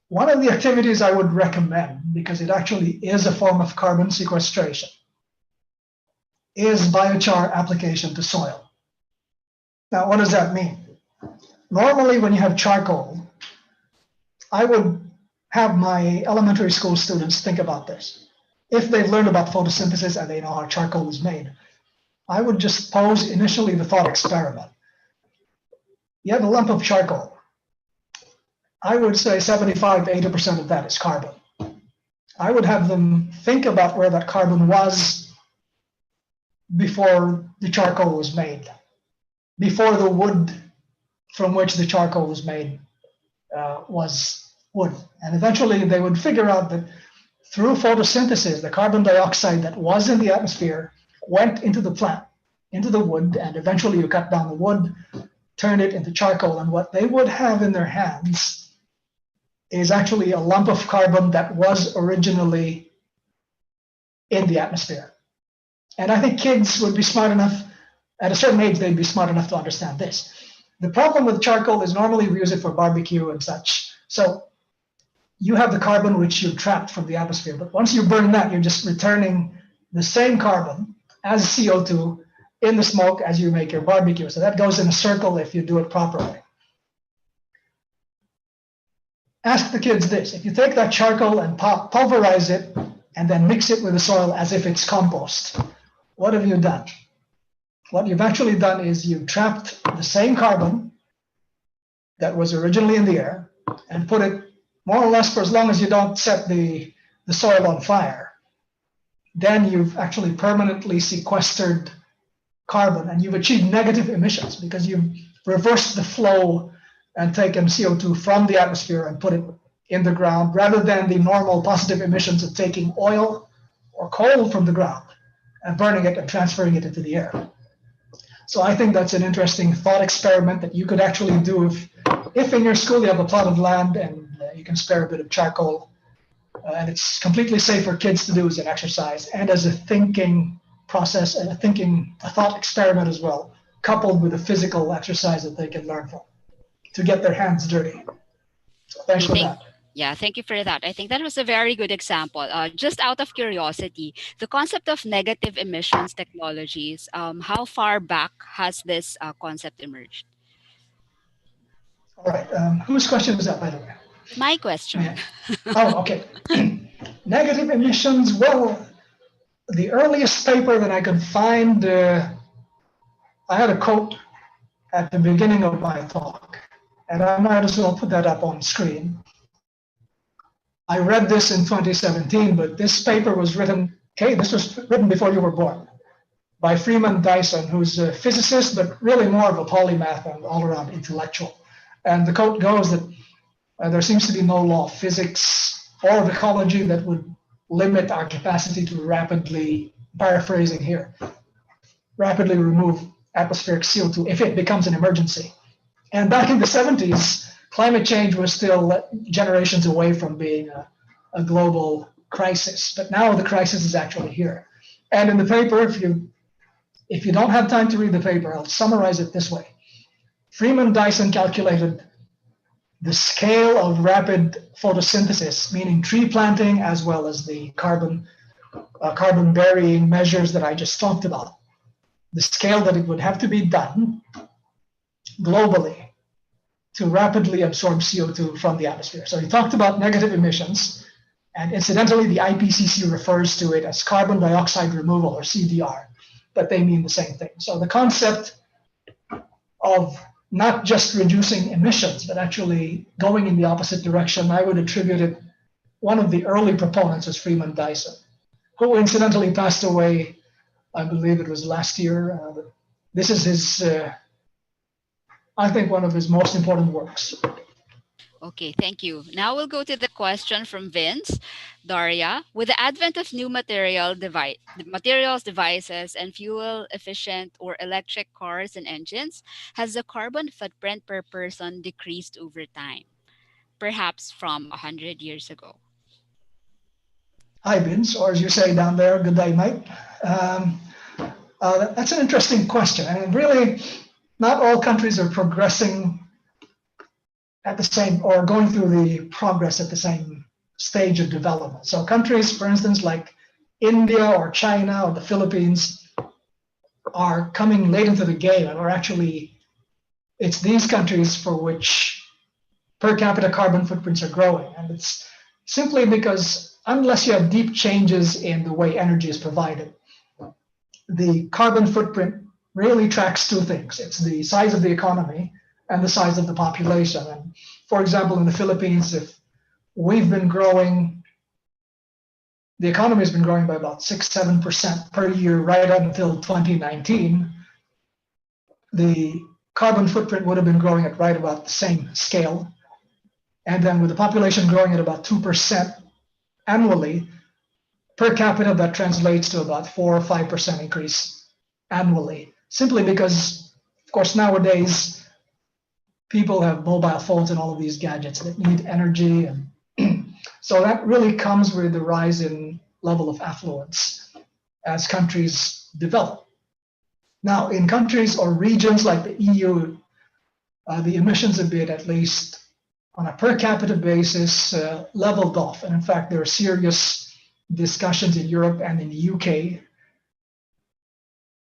One of the activities I would recommend, because it actually is a form of carbon sequestration, is biochar application to soil. Now, what does that mean? Normally, when you have charcoal, I would have my elementary school students think about this. If they've learned about photosynthesis and they know how charcoal is made, I would just pose initially the thought experiment. You have a lump of charcoal. I would say 75 to 80% of that is carbon. I would have them think about where that carbon was before the charcoal was made, before the wood from which the charcoal was made was wood. And eventually they would figure out that through photosynthesis, the carbon dioxide that was in the atmosphere went into the plant, into the wood, and eventually you cut down the wood, turn it into charcoal, and what they would have in their hands is actually a lump of carbon that was originally in the atmosphere. And I think kids would be smart enough, at a certain age, they'd be smart enough to understand this. The problem with charcoal is normally we use it for barbecue and such. So you have the carbon which you trapped from the atmosphere, but once you burn that, you're just returning the same carbon as CO2 in the smoke as you make your barbecue. So that goes in a circle if you do it properly. Ask the kids this: if you take that charcoal and pulverize it and then mix it with the soil as if it's compost, what have you done? What you've actually done is you've trapped the same carbon that was originally in the air and put it more or less, for as long as you don't set the soil on fire, then you've actually permanently sequestered carbon and you've achieved negative emissions because you've reversed the flow and taken CO2 from the atmosphere and put it in the ground, rather than the normal positive emissions of taking oil or coal from the ground and burning it and transferring it into the air. So I think that's an interesting thought experiment that you could actually do if in your school you have a plot of land and you can spare a bit of charcoal, and it's completely safe for kids to do as an exercise and as a thinking process and a thought experiment as well, coupled with a physical exercise that they can learn from. to get their hands dirty. So thanks for that. Yeah, thank you for that. I think that was a very good example. Just out of curiosity, the concept of negative emissions technologies, how far back has this concept emerged? All right. Whose question is that, by the way? My question. Oh, okay. Negative emissions. Well, the earliest paper that I could find, I had a quote at the beginning of my talk, and I might as well put that up on screen. I read this in 2017, but this paper was written, this was written before you were born, by Raymond Tan, who's a physicist, but really more of a polymath and all-around intellectual. And the quote goes that there seems to be no law of physics or of ecology that would limit our capacity to rapidly, paraphrasing here, rapidly remove atmospheric CO2 if it becomes an emergency. And back in the 70s, climate change was still generations away from being a global crisis. But now the crisis is actually here. And in the paper, if you don't have time to read the paper, I'll summarize it this way. Raymond Tan calculated the scale of rapid photosynthesis, meaning tree planting, as well as the carbon burying measures that I just talked about. The scale that it would have to be done globally to rapidly absorb CO2 from the atmosphere. So he talked about negative emissions, and incidentally, the IPCC refers to it as carbon dioxide removal, or CDR, but they mean the same thing. So the concept of not just reducing emissions, but actually going in the opposite direction, I would attribute it, one of the early proponents was Raymond Tan, who incidentally passed away, I believe it was last year. This is his, I think, one of his most important works. Okay, thank you. Now we'll go to the question from Vince. Daria, with the advent of new materials, devices, and fuel-efficient or electric cars and engines, has the carbon footprint per person decreased over time, perhaps from 100 years ago? Hi, Vince, or as you say down there, good day, mate. That's an interesting question. And really, not all countries are progressing at the same, or going through the progress at the same stage of development. So countries, for instance, like India or China or the Philippines are coming late into the game, and it's these countries for which per capita carbon footprints are growing. And it's simply because unless you have deep changes in the way energy is provided, the carbon footprint really tracks two things. It's the size of the economy and the size of the population. And for example, in the Philippines, if we've been growing, the economy has been growing by about 6-7% per year right up until 2019, the carbon footprint would have been growing at right about the same scale. And then with the population growing at about 2% annually, per capita, that translates to about 4 or 5% increase annually, simply because, of course, nowadays, people have mobile phones and all of these gadgets that need energy. And so that really comes with the rise in level of affluence as countries develop. Now, in countries or regions like the EU, the emissions have been, at least on a per capita basis, leveled off. And in fact, there are serious discussions in Europe and in the UK.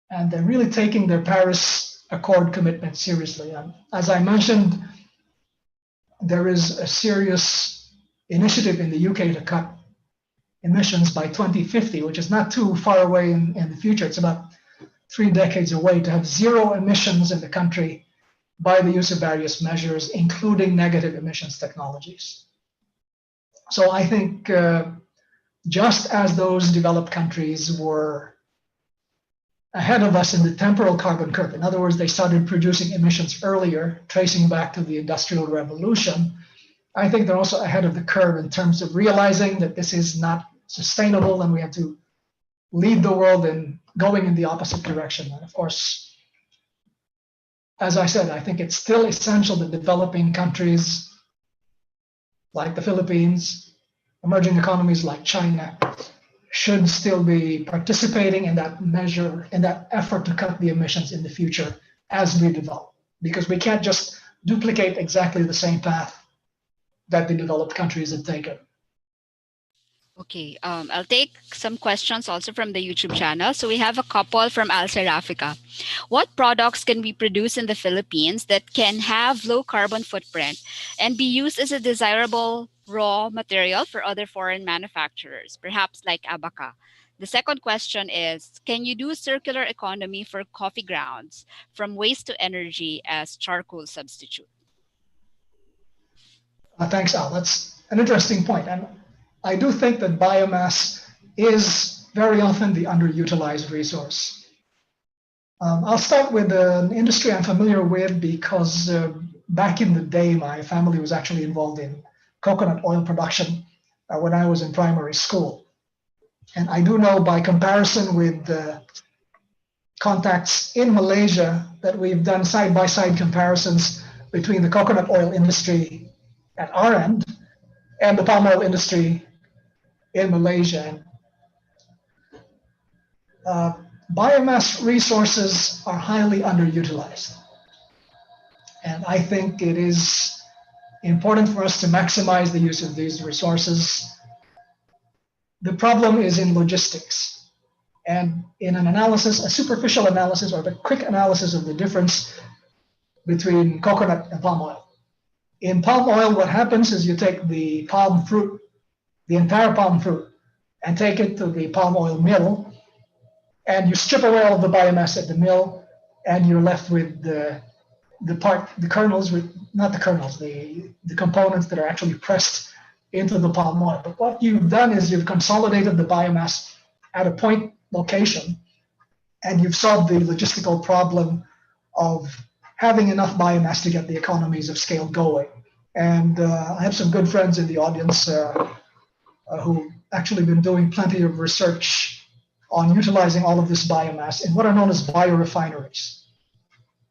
And they're really taking their Paris Accord commitment seriously. As I mentioned, there is a serious initiative in the UK to cut emissions by 2050, which is not too far away in the future. It's about 3 decades away, to have zero emissions in the country by the use of various measures, including negative emissions technologies. So I think just as those developed countries were ahead of us in the temporal carbon curve. In other words, they started producing emissions earlier, tracing back to the Industrial Revolution. I think they're also ahead of the curve in terms of realizing that this is not sustainable and we have to lead the world in going in the opposite direction. And of course, as I said, I think it's still essential that developing countries like the Philippines, emerging economies like China, should still be participating in that measure, in that effort to cut the emissions in the future as we develop. Because we can't just duplicate exactly the same path that the developed countries have taken. Okay, I'll take some questions also from the YouTube channel. So we have a couple from Al Serafika. What products can we produce in the Philippines that can have low carbon footprint and be used as a desirable raw material for other foreign manufacturers, perhaps like abaca? The second question is, can you do circular economy for coffee grounds from waste to energy as charcoal substitute? Thanks, Al. That's an interesting point. And I do think that biomass is very often the underutilized resource. I'll start with an industry I'm familiar with because back in the day, my family was actually involved in coconut oil production when I was in primary school. And I do know by comparison with contacts in Malaysia that we've done side-by-side comparisons between the coconut oil industry at our end and the palm oil industry in Malaysia. Biomass resources are highly underutilized. And I think it is important for us to maximize the use of these resources. The problem is in logistics. And in an analysis, a superficial analysis or the quick analysis of the difference between coconut and palm oil. In palm oil, what happens is you take the palm fruit, the entire palm fruit, and take it to the palm oil mill, and you strip away all of the biomass at the mill, and you're left with the kernels, not the kernels, the components that are actually pressed into the palm oil. But what you've done is you've consolidated the biomass at a point location, and you've solved the logistical problem of having enough biomass to get the economies of scale going. And I have some good friends in the audience who actually been doing plenty of research on utilizing all of this biomass in what are known as biorefineries.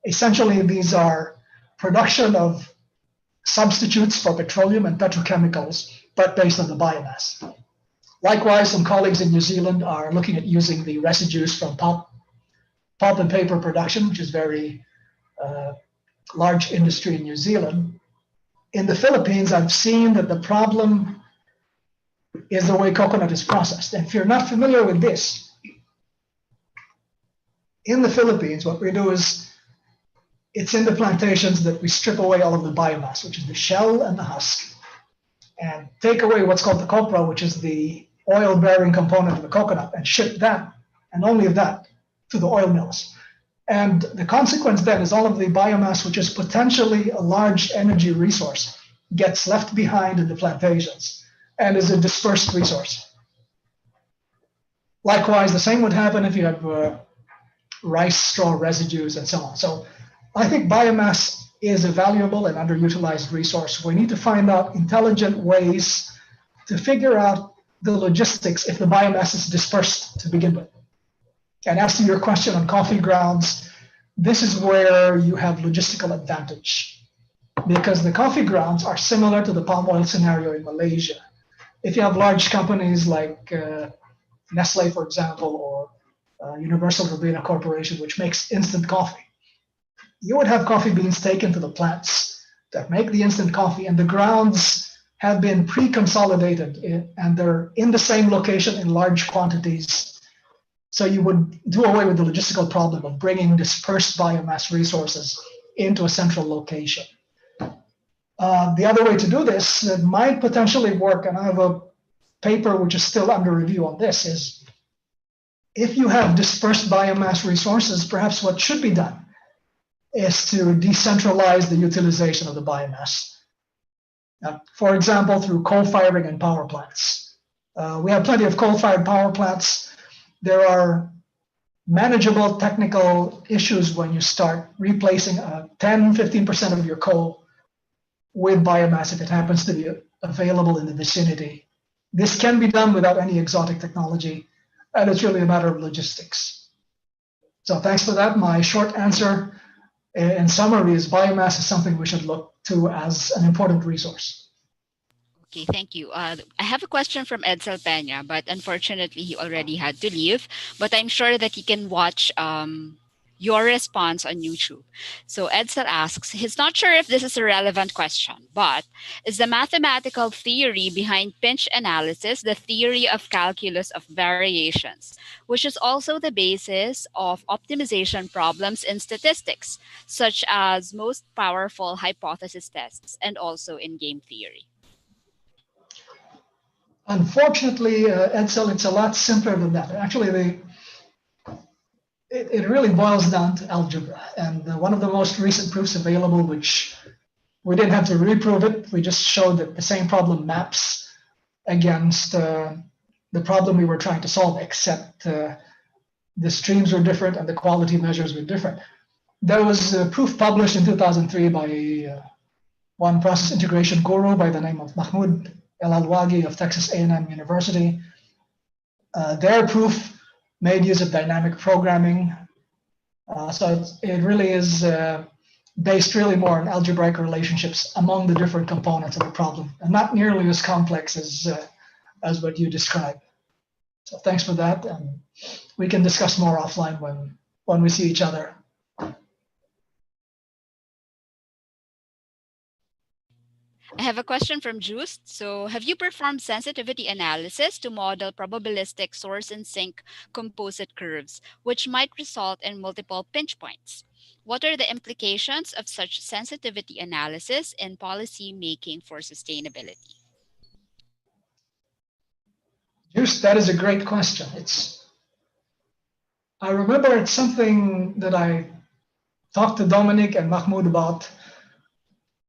Essentially, these are production of substitutes for petroleum and petrochemicals, but based on the biomass. Likewise, some colleagues in New Zealand are looking at using the residues from pulp and paper production, which is very large industry in New Zealand. In the Philippines, I've seen that the problem is the way coconut is processed. And if you're not familiar with this, in the Philippines, what we do is it's in the plantations that we strip away all of the biomass, which is the shell and the husk, and take away what's called the copra, which is the oil-bearing component of the coconut, and ship that, and only that, to the oil mills. And the consequence then is all of the biomass, which is potentially a large energy resource, gets left behind in the plantations and is a dispersed resource. Likewise, the same would happen if you have rice straw residues and so on. So I think biomass is a valuable and underutilized resource. We need to find out intelligent ways to figure out the logistics if the biomass is dispersed to begin with. And as to your question on coffee grounds, this is where you have logistical advantage because the coffee grounds are similar to the palm oil scenario in Malaysia. If you have large companies like Nestle, for example, or Universal Robina Corporation, which makes instant coffee, you would have coffee beans taken to the plants that make the instant coffee, and the grounds have been pre-consolidated and they're in the same location in large quantities. So you would do away with the logistical problem of bringing dispersed biomass resources into a central location. The other way to do this that might potentially work, and I have a paper which is still under review on this, is if you have dispersed biomass resources, perhaps what should be done is to decentralize the utilization of the biomass. For example, through coal firing and power plants. We have plenty of coal-fired power plants. There are manageable technical issues when you start replacing 10-15% of your coal with biomass if it happens to be available in the vicinity. This can be done without any exotic technology, and it's really a matter of logistics. So thanks for that. My short answer in summary is biomass is something we should look to as an important resource. Okay, thank you. I have a question from Edsel Peña, but unfortunately he already had to leave. But I'm sure that he can watch your response on YouTube. So Edsel asks, he's not sure if this is a relevant question, but is the mathematical theory behind pinch analysis the theory of calculus of variations, which is also the basis of optimization problems in statistics, such as most powerful hypothesis tests and also in game theory? Unfortunately, Edsel, it's a lot simpler than that. Actually, it really boils down to algebra. And one of the most recent proofs available, which we didn't have to reprove it, we just showed that the same problem maps against the problem we were trying to solve, except the streams were different and the quality measures were different. There was a proof published in 2003 by one process integration guru by the name of Mahmoud El-Alwagi of Texas A&M University. Their proof made use of dynamic programming. So it really is based really more on algebraic relationships among the different components of the problem, and not nearly as complex as what you described. So thanks for that, and we can discuss more offline when we see each other. I have a question from Juiced. So, have you performed sensitivity analysis to model probabilistic source and sink composite curves, which might result in multiple pinch points? What are the implications of such sensitivity analysis in policy making for sustainability? Juice, that is a great question. I remember it's something that I talked to Dominic and Mahmoud about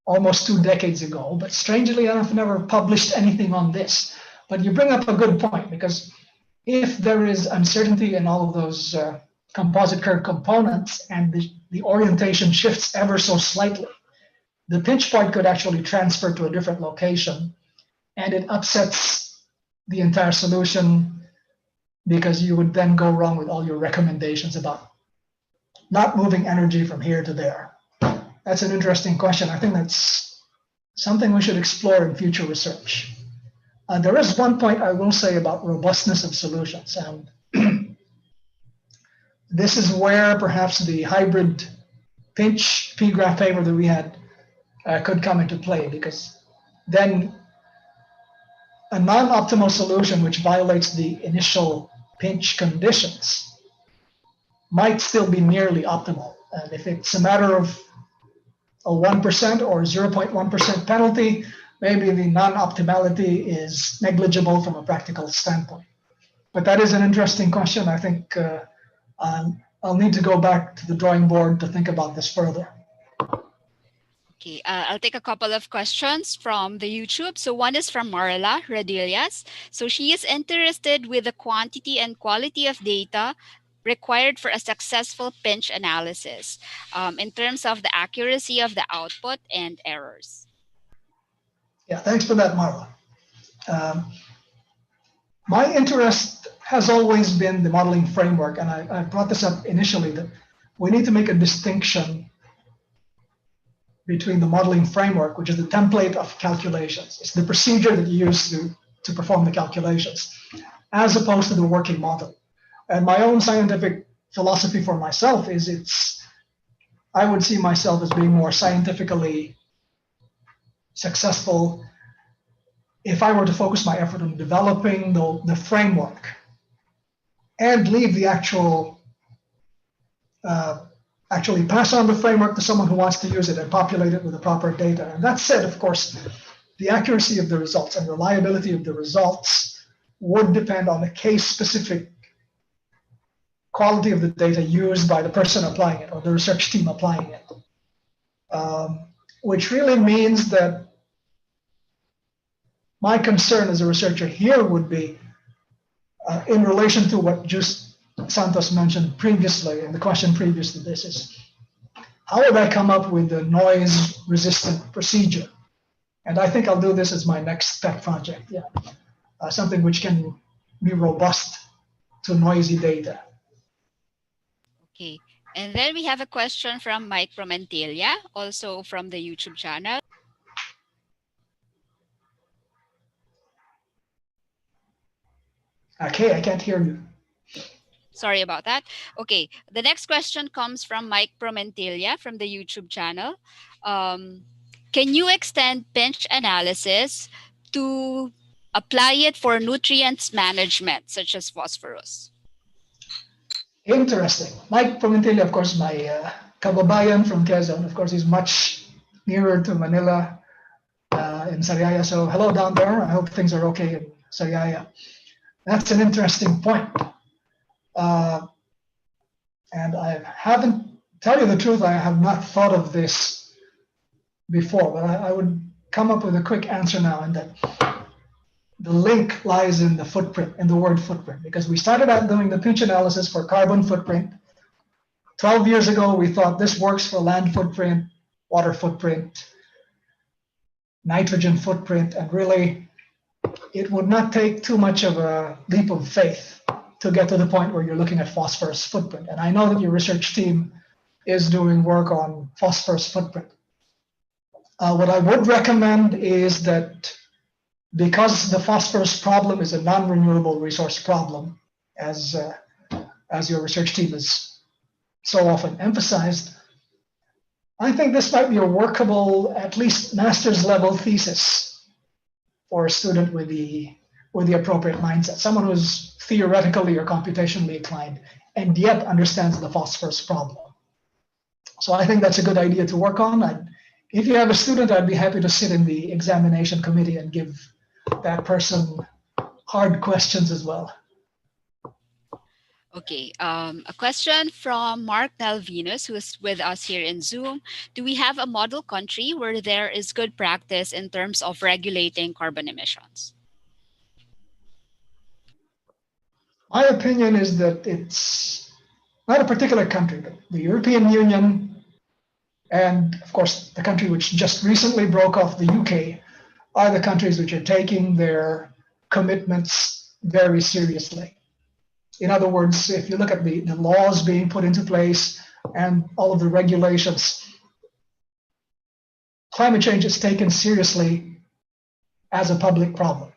almost 2 decades ago, but strangely enough, never published anything on this. But you bring up a good point, because if there is uncertainty in all of those composite curve components and the orientation shifts ever so slightly, the pinch point could actually transfer to a different location, and it upsets the entire solution, because you would then go wrong with all your recommendations about not moving energy from here to there. That's an interesting question. I think that's something we should explore in future research. There is one point I will say about robustness of solutions, and this is where perhaps the hybrid pinch p-graph paper that we had could come into play, because then a non-optimal solution which violates the initial pinch conditions might still be nearly optimal. And if it's a matter of a 1% or 0.1% penalty, maybe the non-optimality is negligible from a practical standpoint. But that is an interesting question. I think I'll need to go back to the drawing board to think about this further. Okay, I'll take a couple of questions from the YouTube. So one is from Marla Radillas. So she is interested with the quantity and quality of data required for a successful pinch analysis in terms of the accuracy of the output and errors. Yeah, thanks for that, Marla. My interest has always been the modeling framework, and I brought this up initially, that we need to make a distinction between the modeling framework, which is the template of calculations. It's the procedure that you use to perform the calculations, as opposed to the working model. And my own scientific philosophy for myself is I would see myself as being more scientifically successful if I were to focus my effort on developing the framework and leave the actually pass on the framework to someone who wants to use it and populate it with the proper data. And that said, of course, the accuracy of the results and reliability of the results would depend on the case-specific quality of the data used by the person applying it or the research team applying it, which really means that my concern as a researcher here would be in relation to what just Santos mentioned previously, and the question previous to this is, how would I come up with a noise-resistant procedure? And I think I'll do this as my next pet project, something which can be robust to noisy data. Okay, and then we have a question from Mike Promentelia, also from the YouTube channel. Okay, I can't hear you. Sorry about that. Okay, the next question comes from Mike Promentilla from the YouTube channel. Can you extend pinch analysis to apply it for nutrients management, such as phosphorus? Interesting. Mike Promentilla, of course, my kababayan from Quezon. Of course, he's much nearer to Manila in Sariaya. So hello down there. I hope things are okay in Sariaya. That's an interesting point. And I haven't, tell you the truth, I have not thought of this before, but I would come up with a quick answer now, and that the link lies in the footprint, in the word footprint, because we started out doing the pinch analysis for carbon footprint. 12 years ago, we thought this works for land footprint, water footprint, nitrogen footprint, and really it would not take too much of a leap of faith to get to the point where you're looking at phosphorus footprint. And I know that your research team is doing work on phosphorus footprint. What I would recommend is that because the phosphorus problem is a non-renewable resource problem, as your research team has so often emphasized, I think this might be a workable, at least master's level thesis for a student with the appropriate mindset, someone who's theoretically or computationally inclined and yet understands the phosphorus problem. So I think that's a good idea to work on. If you have a student, I'd be happy to sit in the examination committee and give that person hard questions as well. Okay, a question from Mark Nalvinus, who is with us here in Zoom. Do we have a model country where there is good practice in terms of regulating carbon emissions? My opinion is that it's not a particular country, but the European Union and, of course, the country which just recently broke off, the UK, are the countries which are taking their commitments very seriously. In other words, if you look at the laws being put into place and all of the regulations, climate change is taken seriously as a public problem.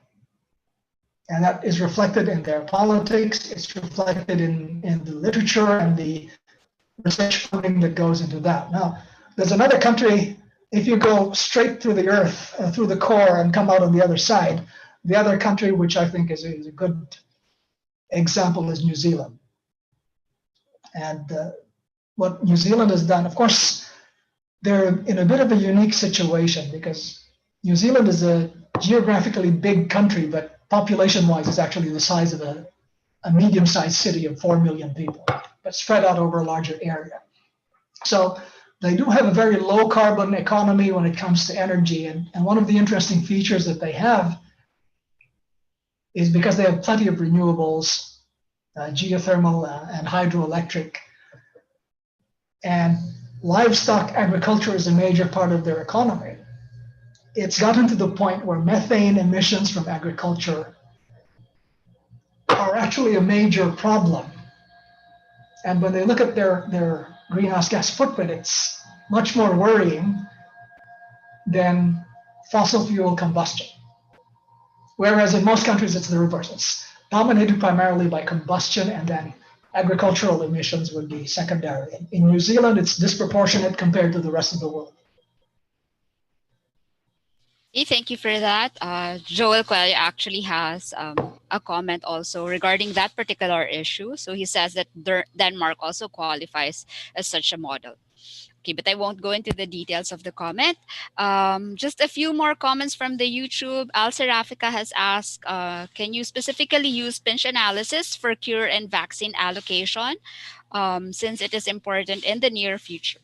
And that is reflected in their politics, it's reflected in the literature and the research funding that goes into that. Now, there's another country, if you go straight through the earth, through the core and come out on the other side, the other country which I think is a good example is New Zealand. And what New Zealand has done, of course, they're in a bit of a unique situation because New Zealand is a geographically big country, but population-wise is actually the size of a medium-sized city of 4 million people, but spread out over a larger area. So they do have a very low carbon economy when it comes to energy. And one of the interesting features that they have is because they have plenty of renewables, geothermal and hydroelectric, and livestock agriculture is a major part of their economy. It's gotten to the point where methane emissions from agriculture are actually a major problem. And when they look at their greenhouse gas footprint, it's much more worrying than fossil fuel combustion. Whereas in most countries, it's the reverse. It's dominated primarily by combustion, and then agricultural emissions would be secondary. In New Zealand, it's disproportionate compared to the rest of the world. Thank you for that. Joel Coelho actually has a comment also regarding that particular issue. So he says that Denmark also qualifies as such a model. Okay, but I won't go into the details of the comment. Just a few more comments from the YouTube. Al Serafika has asked, can you specifically use pinch analysis for cure and vaccine allocation since it is important in the near future?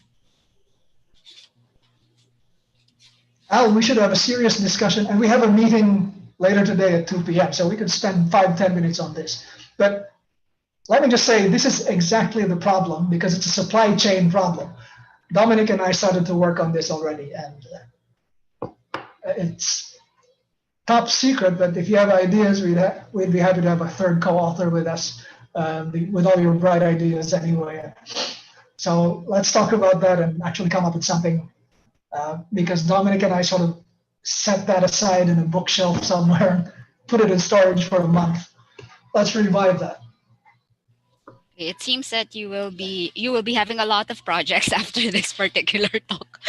Al, we should have a serious discussion, and we have a meeting later today at 2 p.m., so we could spend 5-10 minutes on this. But let me just say, this is exactly the problem because it's a supply chain problem. Dominic and I started to work on this already, and it's top secret, but if you have ideas, we'd be happy to have a third co-author with us, with all your bright ideas anyway. So let's talk about that and actually come up with something. Because Dominic and I sort of set that aside in a bookshelf somewhere and put it in storage for a month. Let's revive that. It seems that you will be having a lot of projects after this particular talk.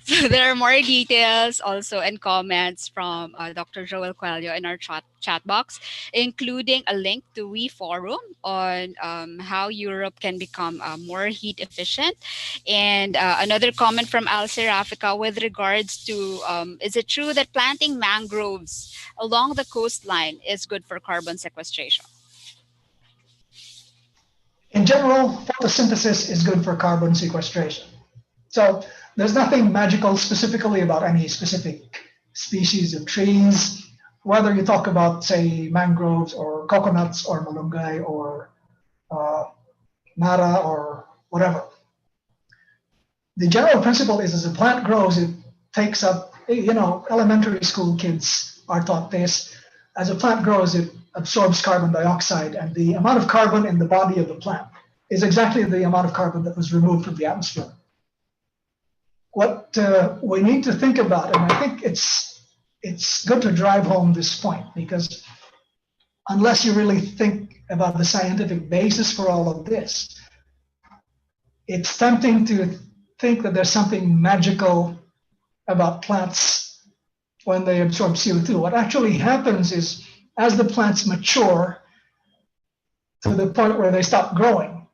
So there are more details also and comments from Dr. Joel Coelho in our chat box, including a link to We Forum on how Europe can become more heat efficient, and another comment from Al Serafica with regards to is it true that planting mangroves along the coastline is good for carbon sequestration? In general, photosynthesis is good for carbon sequestration. So there's nothing magical specifically about any specific species of trees, whether you talk about, say, mangroves or coconuts or malunggay or uh, nara or whatever. The general principle is as a plant grows, it takes up, elementary school kids are taught this. As a plant grows, it absorbs carbon dioxide, and the amount of carbon in the body of the plant is exactly the amount of carbon that was removed from the atmosphere. What we need to think about, and I think it's good to drive home this point, because unless you really think about the scientific basis for all of this, it's tempting to think that there's something magical about plants when they absorb CO2. What actually happens is, as the plants mature to the point where they stop growing,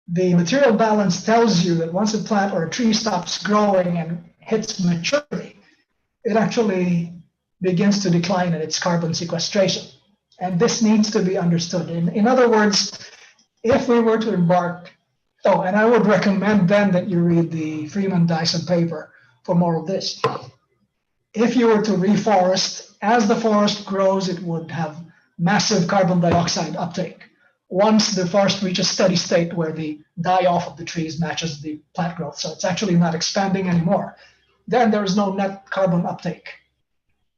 the material balance tells you that once a plant or a tree stops growing and hits maturity, it actually begins to decline in its carbon sequestration. And this needs to be understood. In other words, if we were to embark, and I would recommend then that you read the Freeman-Dyson paper for more of this. If you were to reforest, as the forest grows, it would have massive carbon dioxide uptake. Once the forest reaches steady state where the die-off of the trees matches the plant growth, so it's actually not expanding anymore, then there is no net carbon uptake.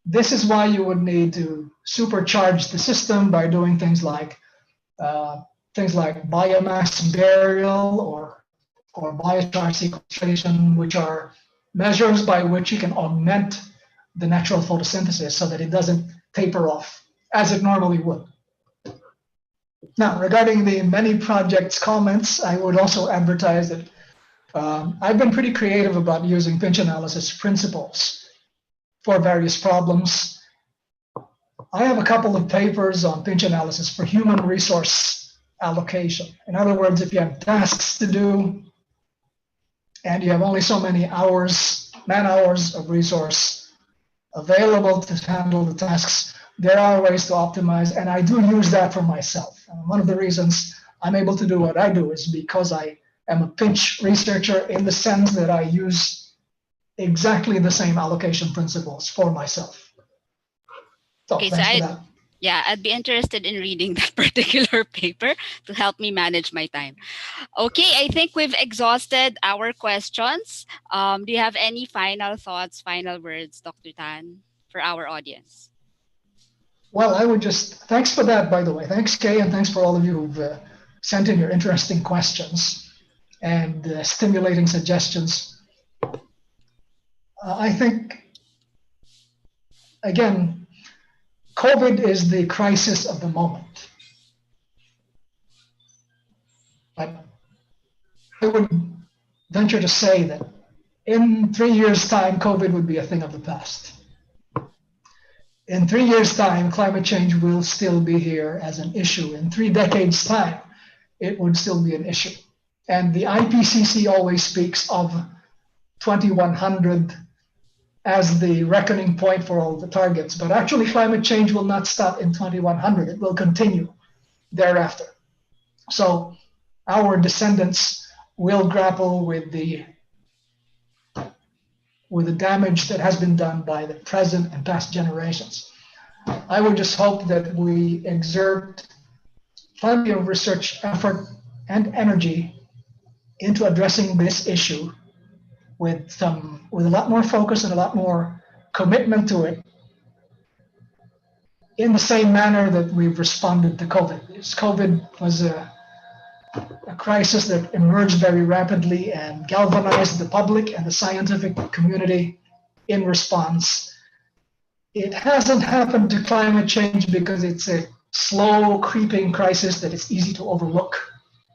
This is why you would need to supercharge the system by doing things like biomass burial or biochar sequestration, which are measures by which you can augment the natural photosynthesis so that it doesn't taper off as it normally would. Now, regarding the many projects comments, I would also advertise that I've been pretty creative about using pinch analysis principles for various problems. I have a couple of papers on pinch analysis for human resource allocation. In other words, if you have tasks to do and you have only so many hours, man hours of resource available to handle the tasks, there are ways to optimize, and I do use that for myself. And one of the reasons I'm able to do what I do is because I am a pinch researcher, in the sense that I use exactly the same allocation principles for myself. So Okay, so I'd be interested in reading that particular paper to help me manage my time. Okay, I think we've exhausted our questions. Do you have any final thoughts, final words, Dr. Tan, for our audience? Well, I would just, thanks for that, by the way. Thanks, Kay, and thanks for all of you who've sent in your interesting questions and stimulating suggestions. I think, again, COVID is the crisis of the moment. But I would venture to say that in 3 years' time, COVID would be a thing of the past. In 3 years' time, climate change will still be here as an issue. In 3 decades' time, it would still be an issue. And the IPCC always speaks of 2100 as the reckoning point for all the targets. But actually, climate change will not stop in 2100. It will continue thereafter. So our descendants will grapple with the damage that has been done by the present and past generations. I would just hope that we exert plenty of research effort and energy into addressing this issue with a lot more focus and a lot more commitment to it, in the same manner that we've responded to COVID. COVID was a crisis that emerged very rapidly and galvanized the public and the scientific community in response. It hasn't happened to climate change because it's a slow creeping crisis that is easy to overlook.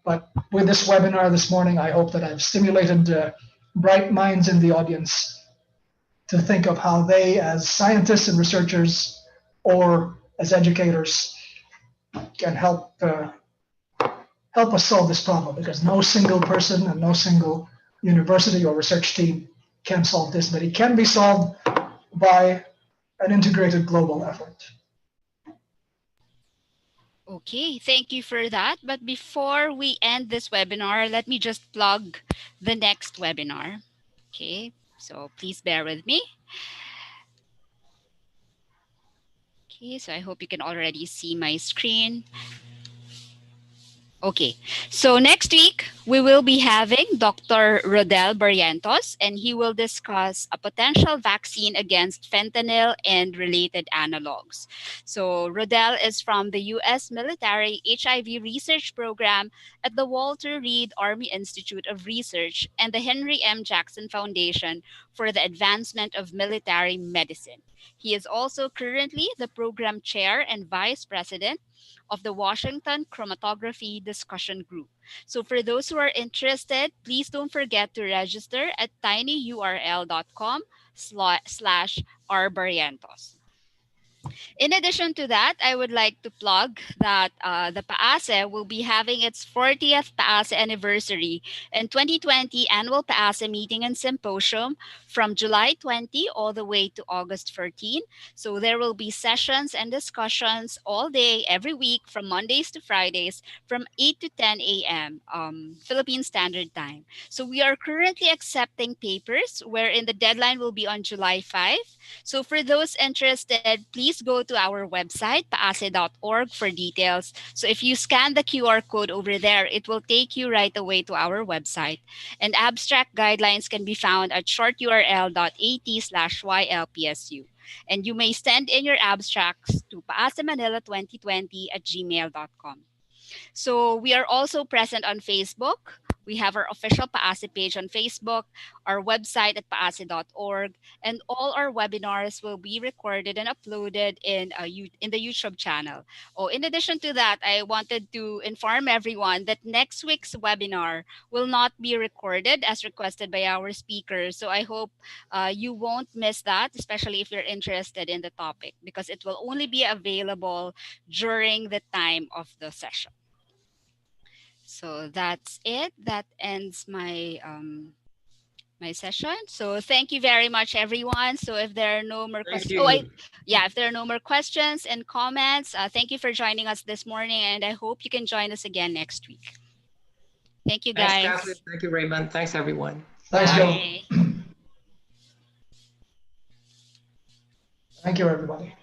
But with this webinar this morning, I hope that I've stimulated bright minds in the audience to think of how they, as scientists and researchers, or as educators, can help us solve this problem, because no single person and no single university or research team can solve this, but it can be solved by an integrated global effort. Okay, thank you for that. But before we end this webinar, let me just plug the next webinar. Okay, so please bear with me. Okay, so I hope you can already see my screen. Okay, so next week we will be having Dr. Rodel Barrientos, and he will discuss a potential vaccine against fentanyl and related analogs. So Rodel is from the U.S. Military HIV Research Program at the Walter Reed Army Institute of Research and the Henry M. Jackson Foundation for the Advancement of Military Medicine. He is also currently the program chair and vice president of the Washington Chromatography Discussion Group. So for those who are interested, please don't forget to register at tinyurl.com/rbarrientos. In addition to that, I would like to plug that the PAASE will be having its 40th PAASE anniversary and 2020 annual PAASE meeting and symposium from July 20 all the way to August 14. So there will be sessions and discussions all day, every week, from Mondays to Fridays, from 8 to 10 a.m. Philippine Standard Time. So we are currently accepting papers wherein the deadline will be on July 5. So for those interested, please go to our website, paase.org, for details. So if you scan the QR code over there, it will take you right away to our website. And abstract guidelines can be found at shorturl.at/ylpsu. And you may send in your abstracts to paasemanila2020@gmail.com. So we are also present on Facebook. We have our official PAASE page on Facebook, our website at paase.org, and all our webinars will be recorded and uploaded in the YouTube channel. Oh, in addition to that, I wanted to inform everyone that next week's webinar will not be recorded as requested by our speakers. So I hope you won't miss that, especially if you're interested in the topic, because it will only be available during the time of the session. So that's it. That ends my my session. So thank you very much, everyone. So if there are no more questions, if there are no more questions and comments, thank you for joining us this morning, and I hope you can join us again next week. Thank you, guys. Thanks, Catherine. Thank you, Raymond. Thanks, everyone. Thanks, Bye. Joe. Thank you, everybody.